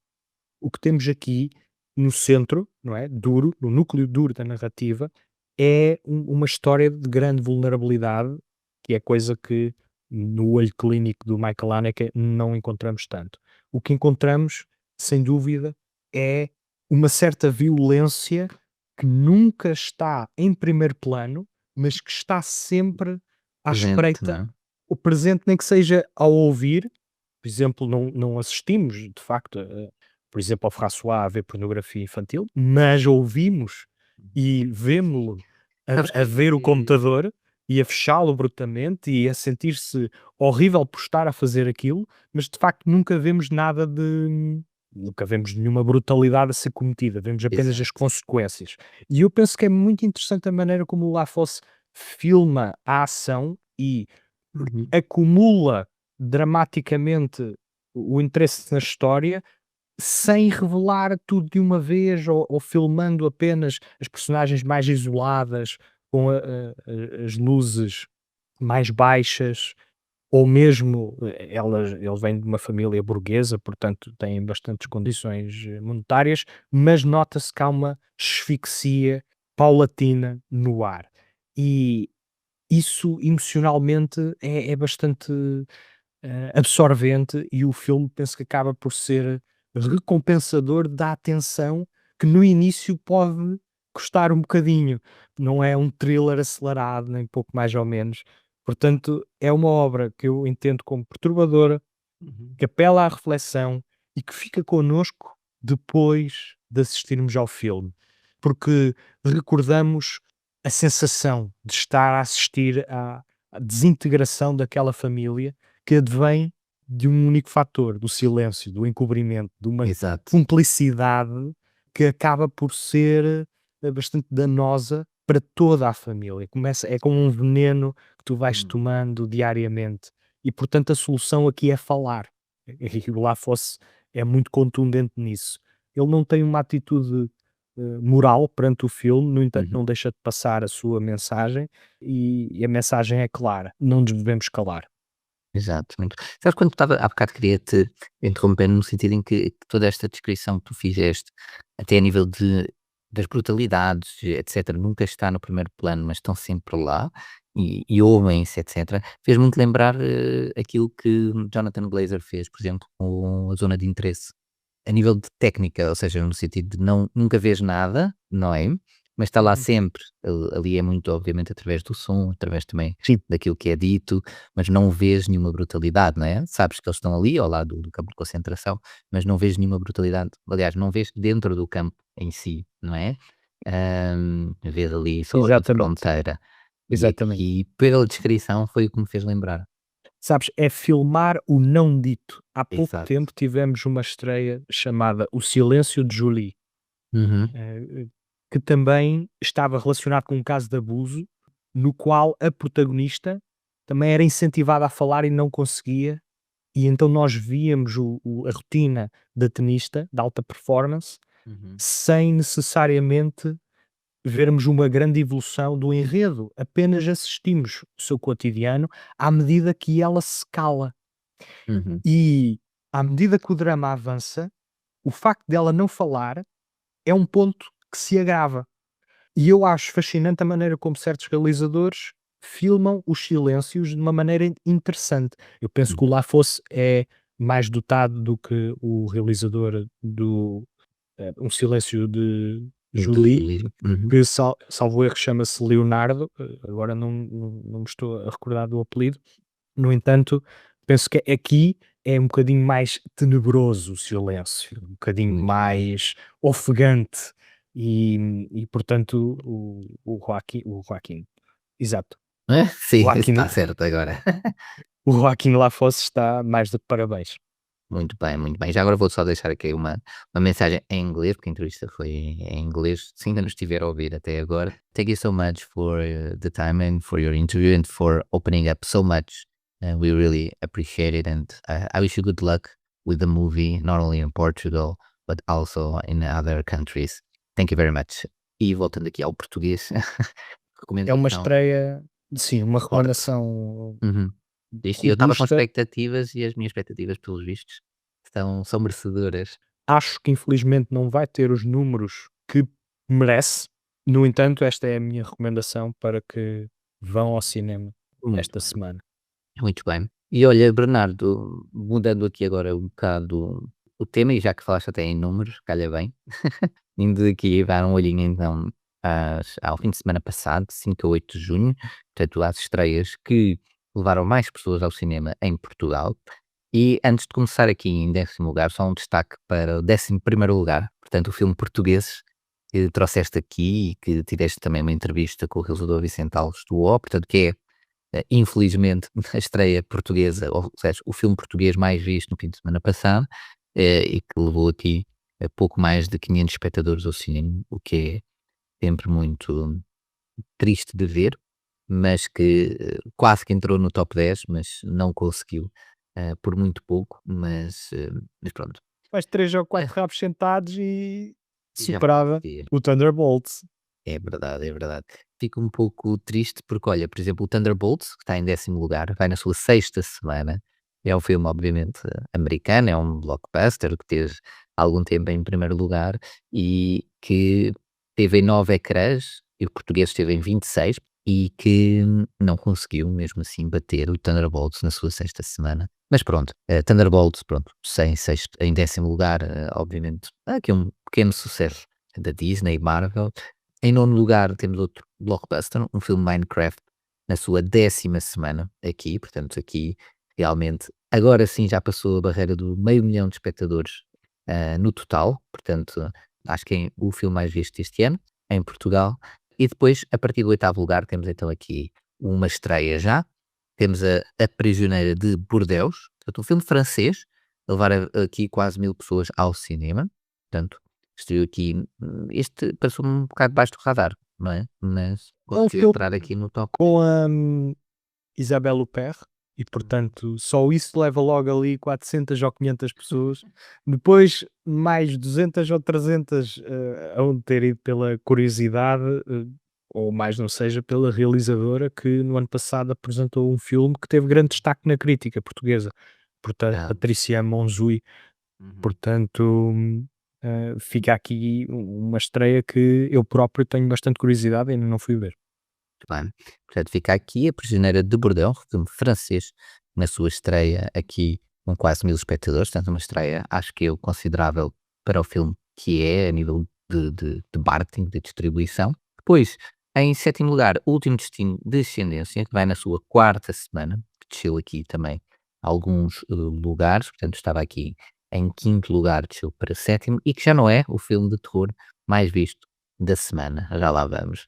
o que temos aqui no centro, não é? Duro, no núcleo duro da narrativa, é uma história de grande vulnerabilidade, que é coisa que no olho clínico do Michael Haneke não encontramos tanto. O que encontramos, sem dúvida, é uma certa violência que nunca está em primeiro plano, mas que está sempre à Presente, não espreita, é? o presente nem que seja ao ouvir. Por exemplo, não assistimos, de facto, por exemplo, ao François a ver pornografia infantil, mas ouvimos e vemo-lo Sabes a ver o computador e a fechá-lo brutalmente e a sentir-se horrível por estar a fazer aquilo, mas de facto nunca vemos nenhuma brutalidade a ser cometida, vemos apenas as exato. consequências. E eu penso que é muito interessante a maneira como o Lafosse filma a ação e Uhum. acumula dramaticamente o interesse na história, sem revelar tudo de uma vez ou filmando apenas as personagens mais isoladas, com as luzes mais baixas, ou mesmo ele vem de uma família burguesa, portanto tem bastantes condições monetárias, mas nota-se que há uma asfixia paulatina no ar. E isso emocionalmente é bastante absorvente e o filme penso que acaba por ser recompensador da atenção que no início pode custar um bocadinho. Não é um thriller acelerado, nem pouco mais ou menos. Portanto, é uma obra que eu entendo como perturbadora, Uhum. que apela à reflexão e que fica connosco depois de assistirmos ao filme, porque recordamos a sensação de estar a assistir à desintegração daquela família que advém de um único fator, do silêncio, do encobrimento, de uma Exato. cumplicidade que acaba por ser bastante danosa para toda a família. É como um veneno que tu vais Hum. tomando diariamente e, portanto, a solução aqui é falar. E o Lafosse é muito contundente nisso. Ele não tem uma atitude moral perante o filme, no entanto, Uhum. não deixa de passar a sua mensagem e a mensagem é clara: não nos devemos calar. Exato, muito. Sabes, quando estava há bocado queria-te interromper no sentido em que toda esta descrição que tu fizeste, até a nível das brutalidades, etcétera, nunca está no primeiro plano, mas estão sempre lá e ouvem-se, etcétera, fez muito lembrar, aquilo que Jonathan Glazer fez, por exemplo, com a Zona de Interesse. A nível de técnica, ou seja, no sentido de nunca vês nada, não é? Mas está lá Uhum. sempre. Ali é muito, obviamente, através do som, através também Sim. daquilo que é dito, mas não vês nenhuma brutalidade, não é? Sabes que eles estão ali, ao lado do campo de concentração, mas não vês nenhuma brutalidade. Aliás, não vês dentro do campo em si, não é? Vês ali só a Exatamente, fronteira. E exatamente. aqui, pela descrição, foi o que me fez lembrar. Sabes, é filmar o não dito. Há pouco Exato. tempo tivemos uma estreia chamada O Silêncio de Julie, Uhum. que também estava relacionado com um caso de abuso, no qual a protagonista também era incentivada a falar e não conseguia, e então nós víamos a rotina da tenista de alta performance, Uhum. sem necessariamente vermos uma grande evolução do enredo, apenas assistimos o seu cotidiano à medida que ela se cala. Uhum. E à medida que o drama avança, o facto dela não falar é um ponto que se agrava. E eu acho fascinante a maneira como certos realizadores filmam os silêncios de uma maneira interessante. Eu penso Hum. que o Lafosse é mais dotado do que o realizador do Um Silêncio Jolie, Uhum. que salvo erro chama-se Leonardo, agora não me estou a recordar do apelido. No entanto, penso que aqui é um bocadinho mais tenebroso o silêncio, um bocadinho Muito bem. mais ofegante e portanto o Joaquim, exato, o Sim, Joaquim está certo agora. o Joaquim Lafosse está mais de parabéns. Muito bem, muito bem. Já agora vou só deixar aqui uma mensagem em inglês, porque a entrevista foi em inglês. Se ainda nos estiver a ouvir até agora. Thank you so much for the time and for your interview and for opening up so much. We really appreciate it and I wish you good luck with the movie, not only in Portugal, but also in other countries. Thank you very much. E voltando aqui ao português, É uma recomendação estreia, sim, uma forte. recomendação Uhum. Isto, eu estava com robusta. expectativas e as minhas expectativas, pelos vistos, são merecedoras. Acho que infelizmente não vai ter os números que merece. No entanto, esta é a minha recomendação para que vão ao cinema Muito esta bem, semana. muito bem. E olha, Bernardo, mudando aqui agora um bocado o tema, e já que falaste até em números, calha bem, indo aqui dar um olhinho então ao fim de semana passado, 5 a 8 de junho, portanto, às estreias que levaram mais pessoas ao cinema em Portugal. E antes de começar aqui em décimo lugar, só um destaque para o 11º lugar, portanto, o filme Portugueses, que trouxeste aqui e que tiveste também uma entrevista com o realizador Vicente Alves do O, portanto, que é, infelizmente, a estreia portuguesa, ou seja, o filme português mais visto no fim de semana passado, e que levou aqui a pouco mais de 500 espectadores ao cinema, o que é sempre muito triste de ver, mas que quase que entrou no top 10, mas não conseguiu, por muito pouco, mas pronto. Mais 3 ou É, 4 rabos sentados e e já superava foi. o Thunderbolts. É verdade, é verdade. Fico um pouco triste porque, olha, por exemplo, o Thunderbolts, que está em 10º lugar, vai na sua sexta semana. É um filme, obviamente, americano, é um blockbuster que teve algum tempo em primeiro lugar e que teve em 9 ecrãs, e o português esteve em 26, e que não conseguiu, mesmo assim, bater o Thunderbolts na sua sexta semana. Mas pronto, Thunderbolts, pronto, em 10º lugar, obviamente, aqui um pequeno sucesso da Disney e Marvel. Em nono lugar temos outro blockbuster, um filme Minecraft, na sua 10ª semana aqui, portanto aqui realmente agora sim já passou a barreira do 500.000 de espectadores, no total, portanto acho que é o filme mais visto este ano, em Portugal. E depois, a partir do 8º lugar, temos então aqui uma estreia já, temos a Prisioneira de Bordeus, portanto um filme francês, a levar aqui quase 1000 pessoas ao cinema, portanto estreou aqui, este passou-me um bocado debaixo do radar, não é? Mas É um conseguiu filme entrar aqui no top. com a Isabelle Huppert e, portanto, só isso leva logo ali 400 ou 500 pessoas. Depois, mais 200 ou 300 hão de ter ido pela curiosidade, ou mais não seja, pela realizadora que no ano passado apresentou um filme que teve grande destaque na crítica portuguesa, portanto, Ah, Patrícia Monzui. uhum. Portanto, fica aqui uma estreia que eu próprio tenho bastante curiosidade e ainda não fui ver. Muito bem. Portanto, fica aqui a Prisioneira de Bordeaux, filme francês, na sua estreia aqui com quase 1000 espectadores, portanto uma estreia, acho que eu, considerável para o filme que é, a nível de marketing, de distribuição. Depois, em sétimo lugar, O Último Destino de Descendência, que vai na sua quarta semana, que desceu aqui também alguns lugares, portanto estava aqui em quinto lugar, desceu para sétimo, e que já não é o filme de terror mais visto da semana, já lá vamos.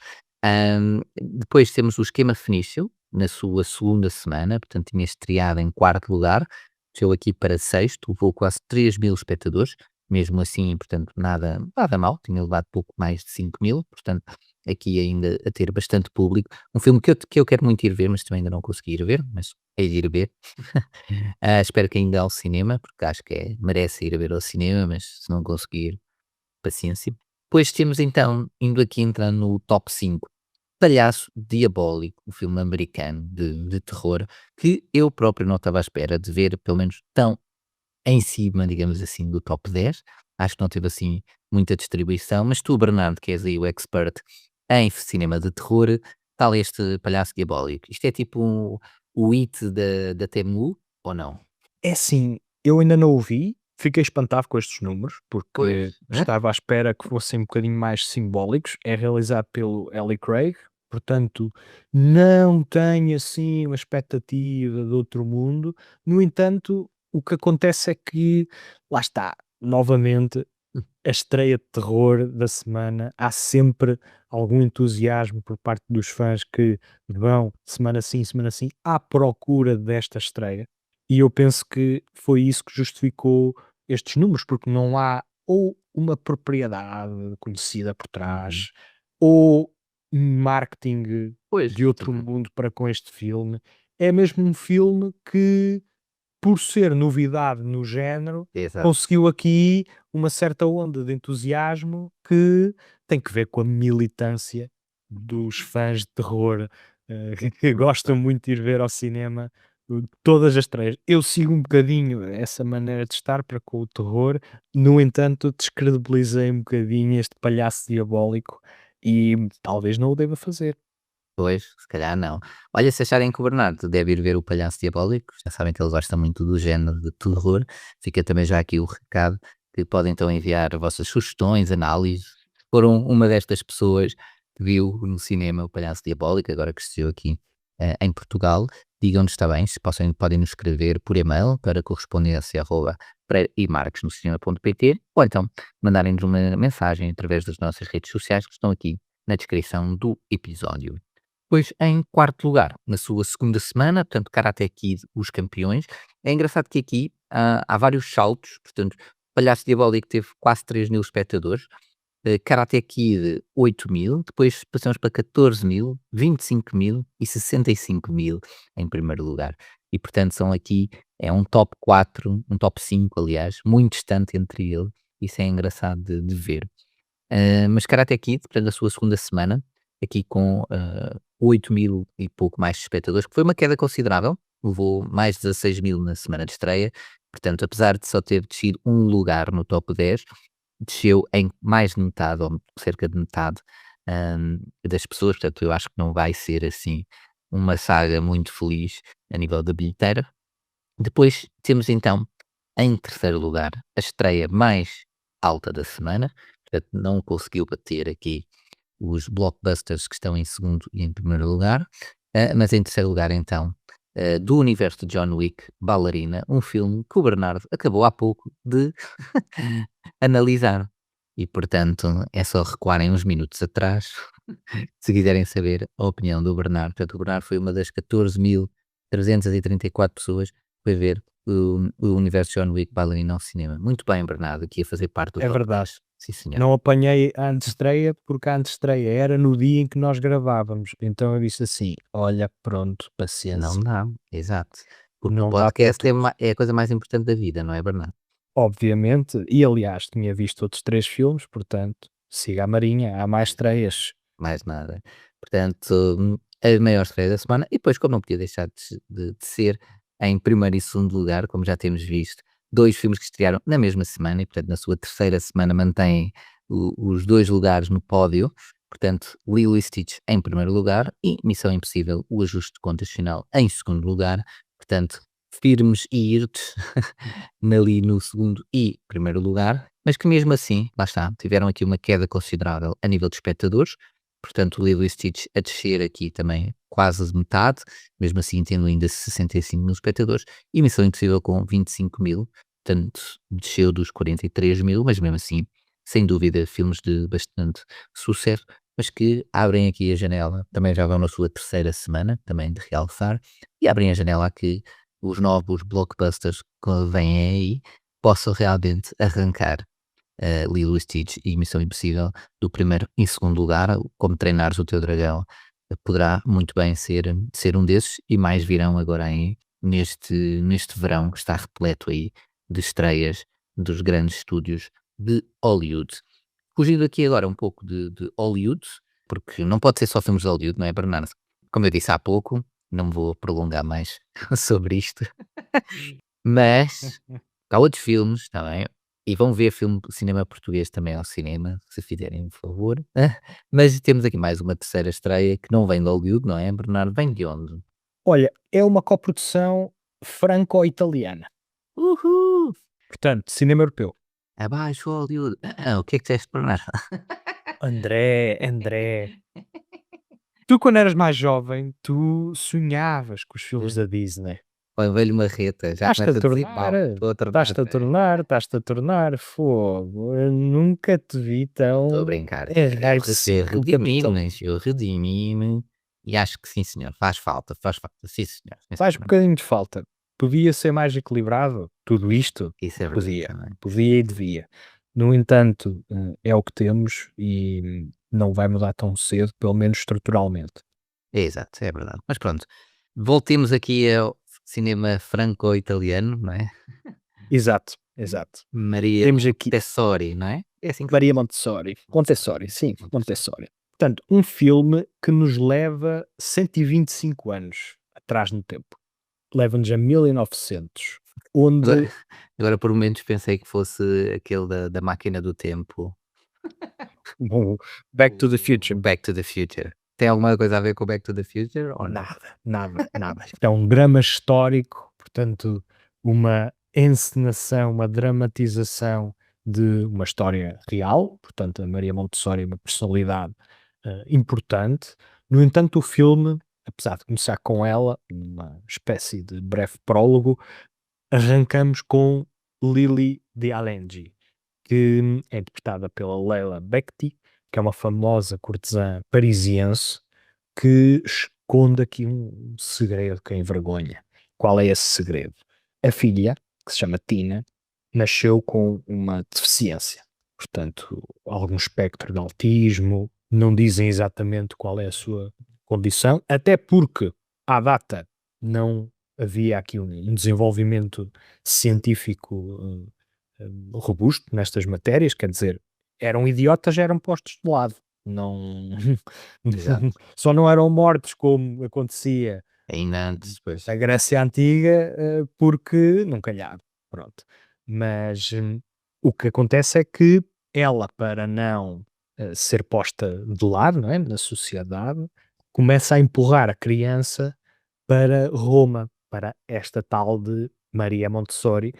Depois temos o Esquema Fenício, na sua segunda semana, portanto tinha estreado em quarto lugar, desceu aqui para sexto, levou quase 3000 espectadores, mesmo assim, portanto nada mal, tinha levado pouco mais de 5000, portanto aqui ainda a ter bastante público. Um filme que eu quero muito ir ver, mas também ainda não consegui ir ver, mas hei de ir ver. Espero que ainda ao cinema, porque acho que merece ir a ver ao cinema, mas se não conseguir, paciência. Depois temos então, indo aqui entrando no top 5, Palhaço Diabólico, um filme americano de terror, que eu próprio não estava à espera de ver, pelo menos tão em cima, digamos assim, do top 10. Acho que não teve assim muita distribuição, mas tu, Bernardo, que és aí o expert em cinema de terror, tal este Palhaço Diabólico. Isto é tipo o It da Temu, ou não? É assim, eu ainda não o vi, Fiquei espantado com estes números, porque Pois. estava à espera que fossem um bocadinho mais simbólicos. É realizado pelo Eli Craig, portanto, não tem assim uma expectativa de outro mundo. No entanto, o que acontece é que, lá está, novamente, a estreia de terror da semana, há sempre algum entusiasmo por parte dos fãs que vão, semana sim, à procura desta estreia. E eu penso que foi isso que justificou estes números, porque não há ou uma propriedade conhecida por Uhum. trás, ou um marketing Pois. de outro mundo para com este filme. É mesmo um filme que, por ser novidade no género, Exato. conseguiu aqui uma certa onda de entusiasmo que tem que ver com a militância dos fãs de terror, que gostam muito de ir ver ao cinema, todas as estreias. Eu sigo um bocadinho essa maneira de estar para com o terror, no entanto, descredibilizei um bocadinho este palhaço diabólico e talvez não o deva fazer. Pois, se calhar não. Olha, se acharem que o Bernardo deve ir ver o Palhaço Diabólico, já sabem que ele gosta muito do género de terror, fica também já aqui o recado que podem então enviar vossas sugestões, análises. Se foram uma destas pessoas que viu no cinema o Palhaço Diabólico, agora que estreou aqui em Portugal, digam-nos, está bem, se podem nos escrever por e-mail para correspondência@pereiremarques.cinema.pt ou então mandarem-nos uma mensagem através das nossas redes sociais que estão aqui na descrição do episódio. Pois, em quarto lugar, na sua segunda semana, portanto, Karate Kid, Os Campeões. É engraçado que aqui há vários saltos, portanto, Palhaço Diabólico teve quase 3.000 espectadores, Karate Kid 8.000, depois passamos para 14.000, 25.000 e 65.000 em primeiro lugar. E portanto são aqui, é um top 4, um top 5 aliás, muito distante entre ele, isso é engraçado de ver. Mas Karate Kid, portanto, a sua segunda semana, aqui com 8.000 e pouco mais espectadores, que foi uma queda considerável, levou mais de 16.000 na semana de estreia, portanto, apesar de só ter descido um lugar no top 10, desceu em mais de metade, ou cerca de metade, das pessoas, portanto, eu acho que não vai ser assim uma saga muito feliz a nível da bilheteira. Depois temos então, em terceiro lugar, a estreia mais alta da semana, portanto, não conseguiu bater aqui os blockbusters que estão em segundo e em primeiro lugar, mas em terceiro lugar, então, do universo de John Wick, Ballerina, um filme que o Bernardo acabou há pouco de analisar. E, portanto, é só recuarem uns minutos atrás, se quiserem saber a opinião do Bernardo. Portanto, o Bernardo foi uma das 14.334 pessoas que foi ver o universo John Wick Ballerina ao cinema. Muito bem, Bernardo, aqui a fazer parte do É top verdade. 10. Sim, senhor. Não apanhei a antestreia, porque a antestreia era no dia em que nós gravávamos. Então eu disse assim: olha, pronto, Não paciência. dá, exato. Porque o Não dá para podcast é, tudo. é a coisa mais importante da vida, não é, Bernardo? Obviamente, e aliás, tinha visto outros 3 filmes, portanto, siga a marinha, há mais estreias. Mais nada. Portanto, a maior estreia da semana, e depois, como não podia deixar de ser, em primeiro e segundo lugar, como já temos visto, dois filmes que estrearam na mesma semana, e portanto, na sua terceira semana mantêm os dois lugares no pódio. Portanto, Lilo e Stitch em primeiro lugar e Missão Impossível, o ajuste de contas final, em segundo lugar. Portanto, firmes e irtes ali no segundo e primeiro lugar, mas que mesmo assim, lá está, tiveram aqui uma queda considerável a nível de espectadores, portanto o Lilo e Stitch a descer aqui também quase metade, mesmo assim tendo ainda 65.000 espectadores, e Missão Impossível com 25.000, portanto desceu dos 43.000, mas mesmo assim, sem dúvida, filmes de bastante sucesso, mas que abrem aqui a janela, também já vão na sua terceira semana, também de realçar, e abrem a janela a que os novos blockbusters que vêm aí possam realmente arrancar Lilo e Stitch e Missão Impossível do primeiro e segundo lugar. Como treinares o teu dragão poderá muito bem ser um desses, e mais virão agora aí neste verão que está repleto aí de estreias dos grandes estúdios de Hollywood. Fugindo aqui agora um pouco de Hollywood, porque não pode ser só filmes de Hollywood, não é, Bernardo? Como eu disse há pouco, não me vou prolongar mais sobre isto, mas há outros filmes, está bem? E vão ver cinema português também ao cinema, se fizerem um favor. Mas temos aqui mais uma terceira estreia que não vem de Hollywood, não é, Bernardo? Vem de onde? Olha, é uma coprodução franco-italiana. Uhul! Portanto, cinema europeu. Abaixo Hollywood. O que é que disseste para nós? André, tu quando eras mais jovem, tu sonhavas com os filmes da Disney. Olha, velho marreta, já Estás-te a começa a dizer tornar, mal. Estou a estás-te a tornar, fogo. Eu nunca te vi Estou a tão brincar. enraivecido. Eu redimi-me e acho que sim, senhor. Faz falta, sim, senhor. Sim, Faz um senhor. bocadinho de falta. Podia ser mais equilibrado, tudo isto? Isso é verdade Podia, também. podia e devia. No entanto, é o que temos e não vai mudar tão cedo, pelo menos estruturalmente. É exato, é verdade. Mas pronto, voltemos aqui ao cinema franco-italiano, não é? Exato, exato. Maria Temos aqui Montessori, não é? É assim que Maria Montessori, sim, Montessori. Portanto, um filme que nos leva 125 anos atrás no tempo. Leva-nos a 1900, agora, onde agora por momentos pensei que fosse aquele da máquina do tempo. o Back to the O Future. Back to the Future. Tem alguma coisa a ver com o Back to the Future ou não? Nada. Isto é um drama histórico, portanto, uma encenação, uma dramatização de uma história real. Portanto, a Maria Montessori é uma personalidade importante. No entanto, o filme, apesar de começar com ela, uma espécie de breve prólogo, arrancamos com Lily de Alengi, que é interpretada pela Leila Bekti, que é uma famosa cortesã parisiense que esconde aqui um segredo que é envergonha. Qual é esse segredo? A filha, que se chama Tina, nasceu com uma deficiência, portanto, algum espectro de autismo, não dizem exatamente qual é a sua condição, até porque, à data, não havia aqui um desenvolvimento científico robusto nestas matérias, quer dizer, eram idiotas, já eram postos de lado. Não, Exato. só não eram mortos como acontecia Ainda antes, depois. na Grécia Antiga, porque não calhava, pronto. Mas o que acontece é que ela, para não ser posta de lado, não é, na sociedade, começa a empurrar a criança para Roma, para esta tal de Maria Montessori,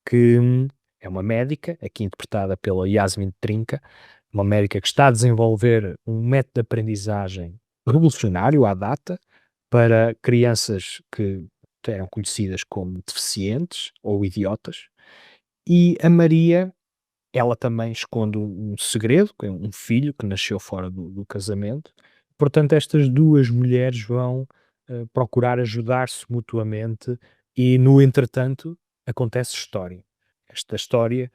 que é uma médica, aqui interpretada pela Yasmin Trinca, uma médica que está a desenvolver um método de aprendizagem revolucionário à data para crianças que eram conhecidas como deficientes ou idiotas. E a Maria, ela também esconde um segredo, que é um filho que nasceu fora do casamento. Portanto, estas duas mulheres vão procurar ajudar-se mutuamente e, no entretanto, acontece história. Esta história,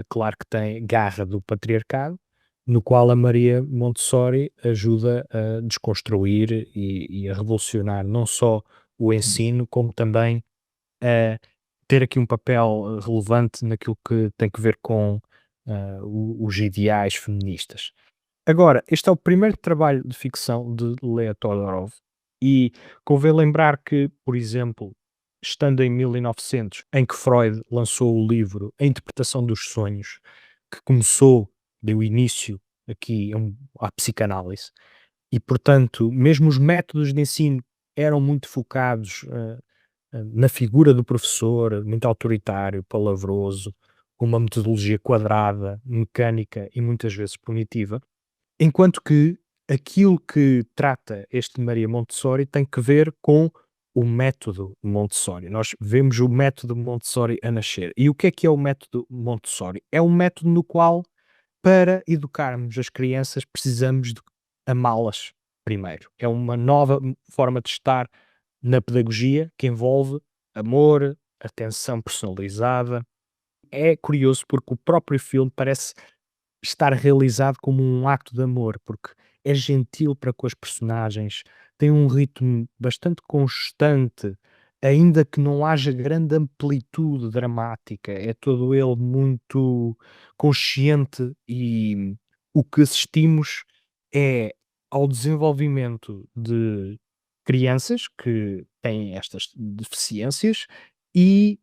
claro que tem garra do patriarcado, no qual a Maria Montessori ajuda a desconstruir e a revolucionar não só o ensino, como também a ter aqui um papel relevante naquilo que tem que ver com os ideais feministas. Agora, este é o primeiro trabalho de ficção de Leah Todorov e convém lembrar que, por exemplo, estando em 1900, em que Freud lançou o livro A Interpretação dos Sonhos, que começou, deu início aqui à psicanálise, e portanto, mesmo os métodos de ensino eram muito focados na figura do professor, muito autoritário, palavroso, com uma metodologia quadrada, mecânica e muitas vezes punitiva, enquanto que aquilo que trata este Maria Montessori tem que ver com o método Montessori. Nós vemos o método Montessori a nascer. E o que é o método Montessori? É um método no qual, para educarmos as crianças, precisamos de amá-las primeiro. É uma nova forma de estar na pedagogia que envolve amor, atenção personalizada. É curioso porque o próprio filme parece estar realizado como um acto de amor, porque é gentil para com as personagens, tem um ritmo bastante constante, ainda que não haja grande amplitude dramática, é todo ele muito consciente e o que assistimos é ao desenvolvimento de crianças que têm estas deficiências e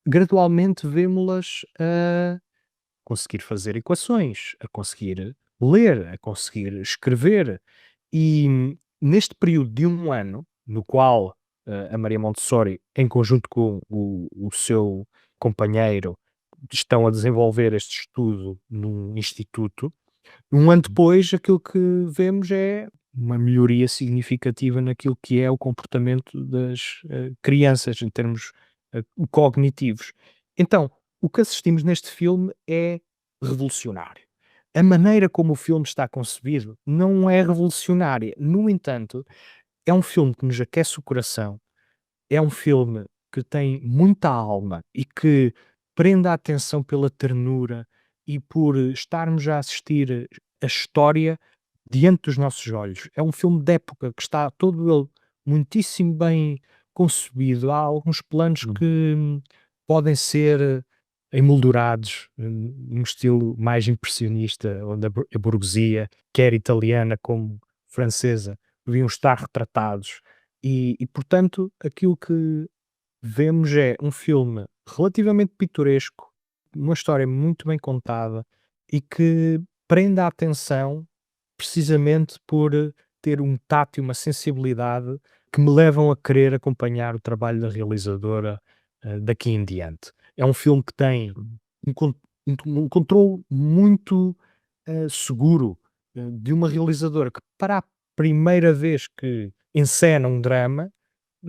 gradualmente vemo-las a conseguir fazer equações, a conseguir ler, a conseguir escrever. E neste período de um ano, no qual a Maria Montessori, em conjunto com o seu companheiro, estão a desenvolver este estudo num instituto. Um ano depois, aquilo que vemos é uma melhoria significativa naquilo que é o comportamento das crianças, em termos cognitivos. Então, o que assistimos neste filme é revolucionário. A maneira como o filme está concebido não é revolucionária. No entanto, é um filme que nos aquece o coração, é um filme que tem muita alma e que prende a atenção pela ternura e por estarmos a assistir a história diante dos nossos olhos. É um filme de época que está todo ele muitíssimo bem concebido. Há alguns planos Hum. que podem ser emoldurados num estilo mais impressionista, onde a burguesia, quer italiana como francesa, deviam estar retratados. E, portanto, aquilo que vemos é um filme relativamente pitoresco, uma história muito bem contada e que prende a atenção precisamente por ter um tato e uma sensibilidade que me levam a querer acompanhar o trabalho da realizadora daqui em diante. É um filme que tem um, con- um controle muito seguro de uma realizadora que, para a primeira vez que encena um drama,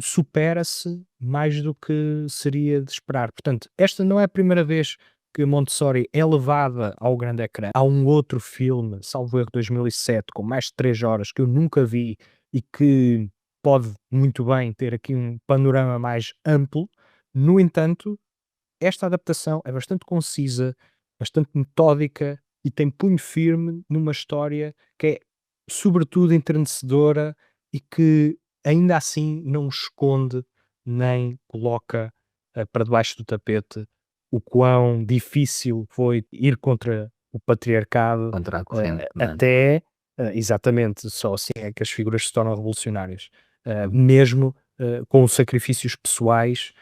supera-se mais do que seria de esperar. Portanto, esta não é a primeira vez que Montessori é levada ao grande ecrã. Há um outro filme, salvo erro, 2007, com mais de 3 horas, que eu nunca vi e que pode muito bem ter aqui um panorama mais amplo. No entanto, esta adaptação é bastante concisa, bastante metódica e tem punho firme numa história que é, sobretudo, enternecedora e que ainda assim não esconde nem coloca para debaixo do tapete o quão difícil foi ir contra o patriarcado, Contra a corrente, não é? até exatamente, só assim é que as figuras se tornam revolucionárias. Mesmo com sacrifícios pessoais,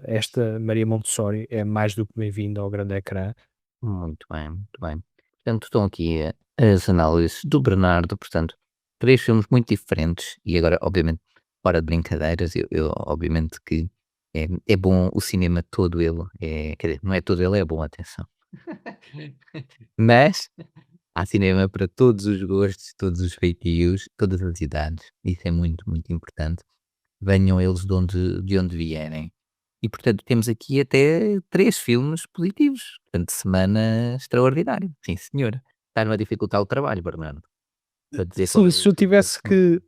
esta Maria Montessori é mais do que bem-vinda ao grande ecrã. Muito bem, muito bem. Portanto, estão aqui as análises do Bernardo, portanto, 3 filmes muito diferentes e agora, obviamente, fora de brincadeiras, eu obviamente que é bom o cinema todo ele, quer dizer, não é todo ele, é bom, atenção. Mas há cinema para todos os gostos, todos os feitios, todas as idades. Isso é muito, muito importante. Venham eles de onde vierem. E portanto temos aqui até 3 filmes positivos. Portanto, semana extraordinária. Sim senhor. Está-me a dificultar o trabalho, Bernardo, para dizer qual Se, é se eu o teu tivesse filme. que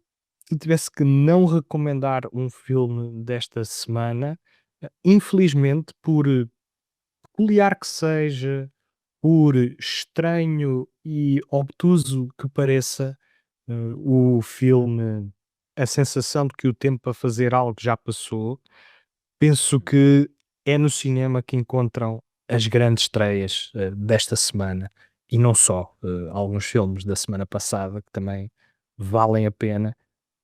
se eu tivesse que não recomendar um filme desta semana, infelizmente, por peculiar que seja, por estranho e obtuso que pareça, o filme, a sensação de que o tempo a fazer algo já passou, penso que é no cinema que encontram as grandes estreias, desta semana e não só, alguns filmes da semana passada que também valem a pena,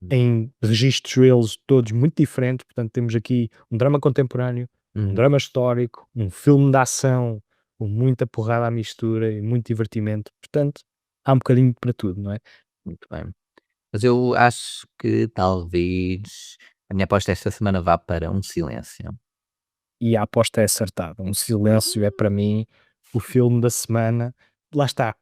em registros eles todos muito diferentes. Portanto, temos aqui um drama contemporâneo, um Uhum, drama histórico, um filme de ação com muita porrada à mistura e muito divertimento. Portanto, há um bocadinho para tudo, não é? muito bem. Mas eu acho que talvez a minha aposta esta semana vá para Um Silêncio. E a aposta é acertada. Um Silêncio é para mim o filme da semana. Lá está.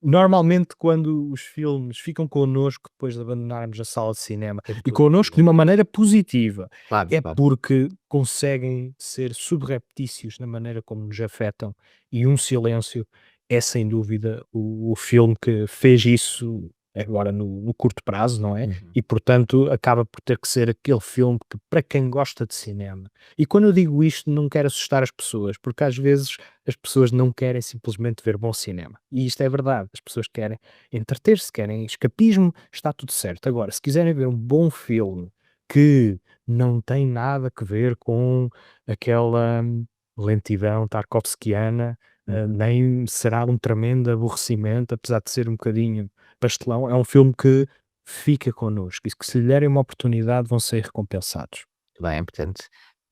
Normalmente, quando os filmes ficam connosco depois de abandonarmos a sala de cinema, É e porque connosco de uma maneira positiva, claro, é claro. porque conseguem ser subreptícios na maneira como nos afetam, e Um Silêncio é sem dúvida o filme que fez isso agora no curto prazo, não é? Uhum. E portanto acaba por ter que ser aquele filme que, para quem gosta de cinema, e quando eu digo isto, não quero assustar as pessoas, porque às vezes as pessoas não querem simplesmente ver bom cinema. E isto é verdade. As pessoas querem entreter-se, querem escapismo, está tudo certo. Agora, se quiserem ver um bom filme que não tem nada a ver com aquela lentidão tarkovskiana, Uhum. nem será um tremendo aborrecimento, apesar de ser um bocadinho pastelão, é um filme que fica connosco e que, se lhe derem uma oportunidade, vão ser recompensados. Muito bem, portanto,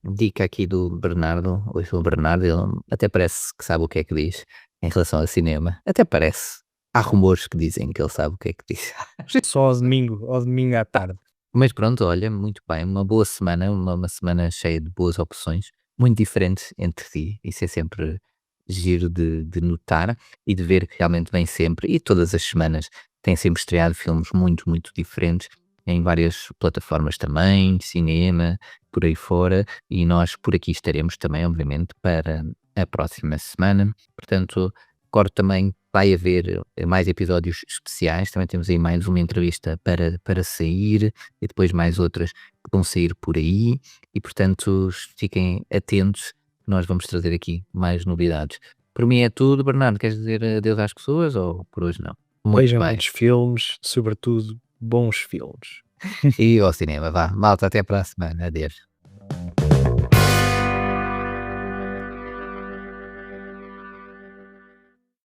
dica aqui do Bernardo, ouçam o Bernardo, ele até parece que sabe o que é que diz em relação ao cinema. Até parece. Há rumores que dizem que ele sabe o que é que diz. Só ao domingo à tarde. Mas pronto, olha, muito bem, uma boa semana, uma semana cheia de boas opções, muito diferentes entre si. Isso é sempre giro de notar e de ver que realmente vem sempre, e todas as semanas tem sempre estreado filmes muito, muito diferentes em várias plataformas também, cinema, por aí fora, e nós por aqui estaremos também, obviamente, para a próxima semana. Portanto, recordo também que vai haver mais episódios especiais, também temos aí mais uma entrevista para sair e depois mais outras que vão sair por aí, e portanto fiquem atentos, que nós vamos trazer aqui mais novidades. Por mim é tudo, Bernardo. Queres dizer adeus às pessoas ou por hoje não? Muito Vejam bem. muitos filmes, sobretudo bons filmes. E ao cinema, vá. Malta, até para a semana. Adeus.